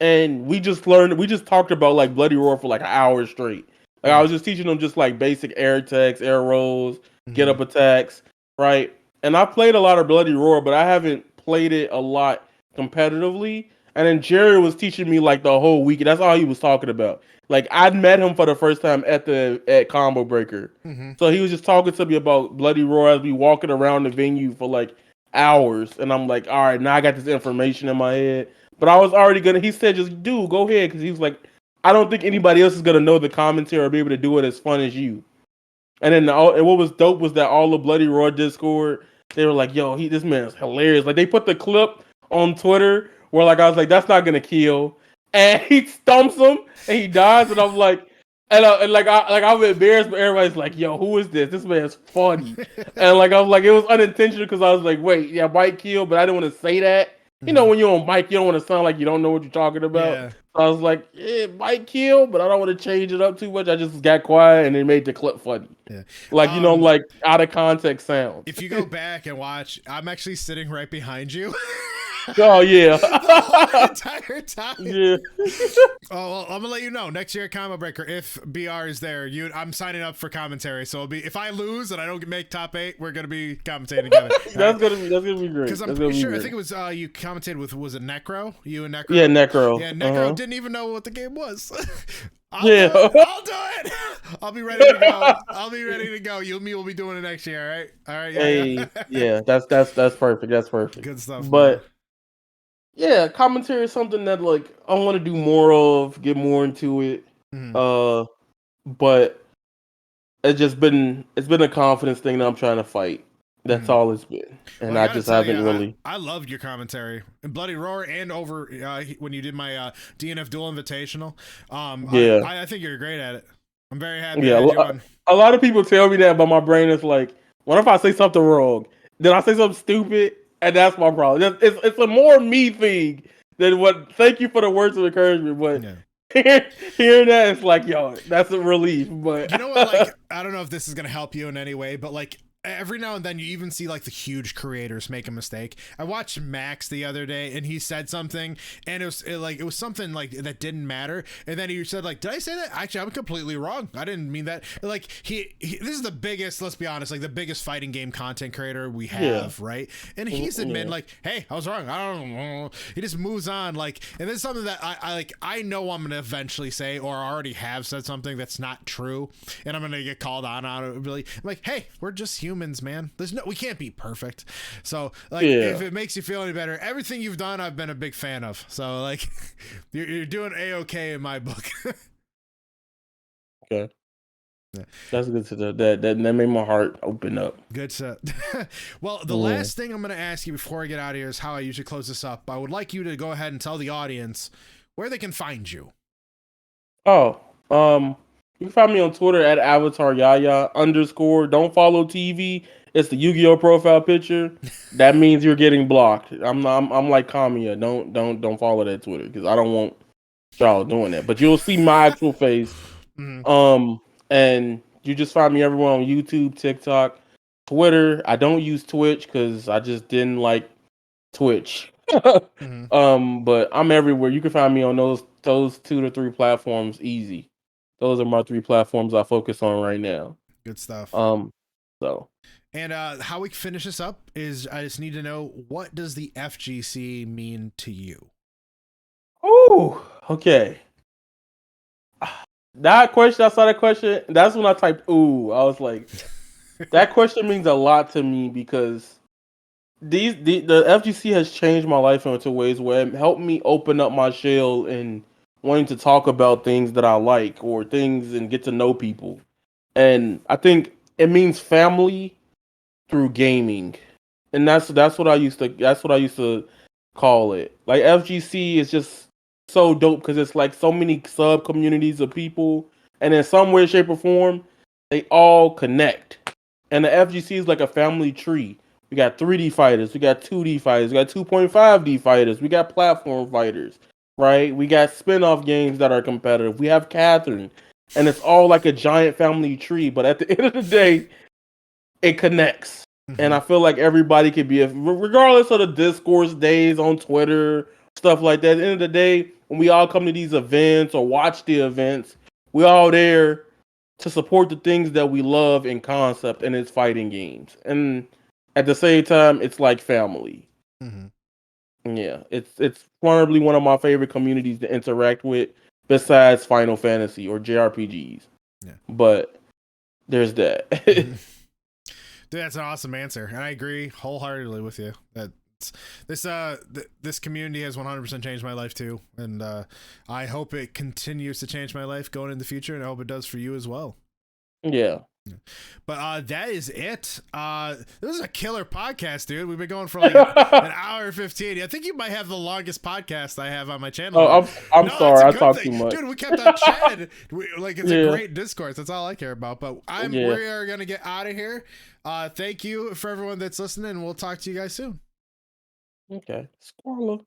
And we just talked about like Bloody Roar for like an hour straight. Like I Hmm. was just teaching them just like basic air attacks, air rolls, get Hmm. up attacks, right? And I played a lot of Bloody Roar, but I haven't played it a lot competitively. And then Jerry was teaching me like the whole week. That's all he was talking about. Like I'd met him for the first time at Combo Breaker. Hmm. So he was just talking to me about Bloody Roar as we walking around the venue for like hours. And I'm like, all right, now I got this information in my head. But I was already gonna. He said, "Just go ahead," because he was like, "I don't think anybody else is gonna know the commentary or be able to do it as fun as you." And then and what was dope was that all the Bloody Raw Discord, they were like, "Yo, this man's hilarious." Like they put the clip on Twitter where like I was like, "That's not gonna kill," and he stumps him and he dies, and I'm like, and I'm embarrassed, but everybody's like, "Yo, who is this? This man's funny," and like I was like, it was unintentional because I was like, "Wait, yeah, might kill," but I didn't want to say that. You know, when you're on mic, you don't want to sound like you don't know what you're talking about. Yeah. So I was like, it might kill, but I don't want to change it up too much. I just got quiet and it made the clip funny. Yeah. Like, like out of context sounds. If you go back and watch, I'm actually sitting right behind you. Oh, yeah. The whole entire time. Yeah. Oh, well, I'm gonna let you know next year at Combo Breaker if BR is there. I'm signing up for commentary, so it'll be if I lose and I don't make top 8, we're gonna be commentating together. That's gonna be great. Because I'm pretty sure I think it was you commentated with was it Necro? You and Necro? Yeah, Necro. Yeah, Necro didn't even know what the game was. I'll do it. I'll be ready to go. I'll be ready to go. You and me will be doing it next year. All right. Hey, yeah, that's perfect. That's perfect. Good stuff. But man. yeah, commentary is something that like I want to do more of, get more into it. But it's been a confidence thing that I'm trying to fight. That's all it's been, and I just haven't really. I loved your commentary in Bloody Roar and over when you did my DNF Duel Invitational. Yeah, I think you're great at it. I'm very happy. Yeah, a lot of people tell me that, but my brain is like, what if I say something wrong? Then I say something stupid, and that's my problem. It's a more me thing than what. Thank you for the words of encouragement, but. Yeah. Hearing that, it's like, yo, that's a relief. But you know what? Like, I don't know if this is gonna help you in any way, but like every now and then you even see like the huge creators make a mistake. I watched Max the other day and he said something and it was something like that didn't matter, and then he said like, did I say that? Actually, I'm completely wrong. I didn't mean that. Like he this is the biggest, let's be honest, like the biggest fighting game content creator we have, right? And he's admitting like, hey, I was wrong. I don't know. He just moves on, like, and this is something that I know I'm gonna eventually say or already have said something that's not true, and I'm gonna get called on it. Really, I'm like, hey, we're just humans, man. We can't be perfect. So like, if it makes you feel any better, everything you've done, I've been a big fan of. So like, you're doing a-okay in my book. Okay. Yeah. That's good to know. That made my heart open up. Good stuff. Well, the last thing I'm going to ask you before I get out of here is how I usually close this up. I would like you to go ahead and tell the audience where they can find you. Oh, you can find me on Twitter at AvatarYaya _ Don't follow TV. It's the Yu-Gi-Oh profile picture. That means you're getting blocked. I'm like Kamiya. Don't follow that Twitter because I don't want y'all doing that. But you'll see my actual face. And you just find me everywhere on YouTube, TikTok, Twitter. I don't use Twitch because I just didn't like Twitch. But I'm everywhere. You can find me on those 2 to 3 platforms easy. Those are my 3 platforms I focus on right now. Good stuff. So. And how we finish this up is I just need to know, what does the FGC mean to you? Oh, okay. That question, I saw that question. That's when I typed "ooh." I was like, that question means a lot to me because the FGC has changed my life into ways where it helped me open up my shell and wanting to talk about things that I like or things and get to know people. And I think it means family through gaming, and that's what I used to call it. Like FGC is just so dope because it's like so many sub communities of people, and in some way, shape, or form, they all connect. And the FGC is like a family tree. We got 3D fighters, we got 2D fighters, we got 2.5D fighters, we got platform fighters, right? We got spin-off games that are competitive. We have Catherine, and it's all like a giant family tree. But at the end of the day, it connects. And I feel like everybody could be, regardless of the discourse days on Twitter, stuff like that. At the end of the day, when we all come to these events or watch the events, we all there to support the things that we love in concept, and it's fighting games. And at the same time, it's like family. Yeah, it's probably one of my favorite communities to interact with, besides Final Fantasy or JRPGs. Yeah. But there's that. Dude, that's an awesome answer, and I agree wholeheartedly with you. That This community has 100% changed my life too, and I hope it continues to change my life going in the future, and I hope it does for you as well. Yeah. But that is it. This is a killer podcast, dude. We've been going for like an hour 15. I think you might have the longest podcast I have on my channel. Oh, I'm sorry. I talk too much. Dude, we kept on chatting. It's a great discourse. That's all I care about. But we are going to get out of here. Thank you for everyone that's listening. We'll talk to you guys soon. Okay. Squirrel.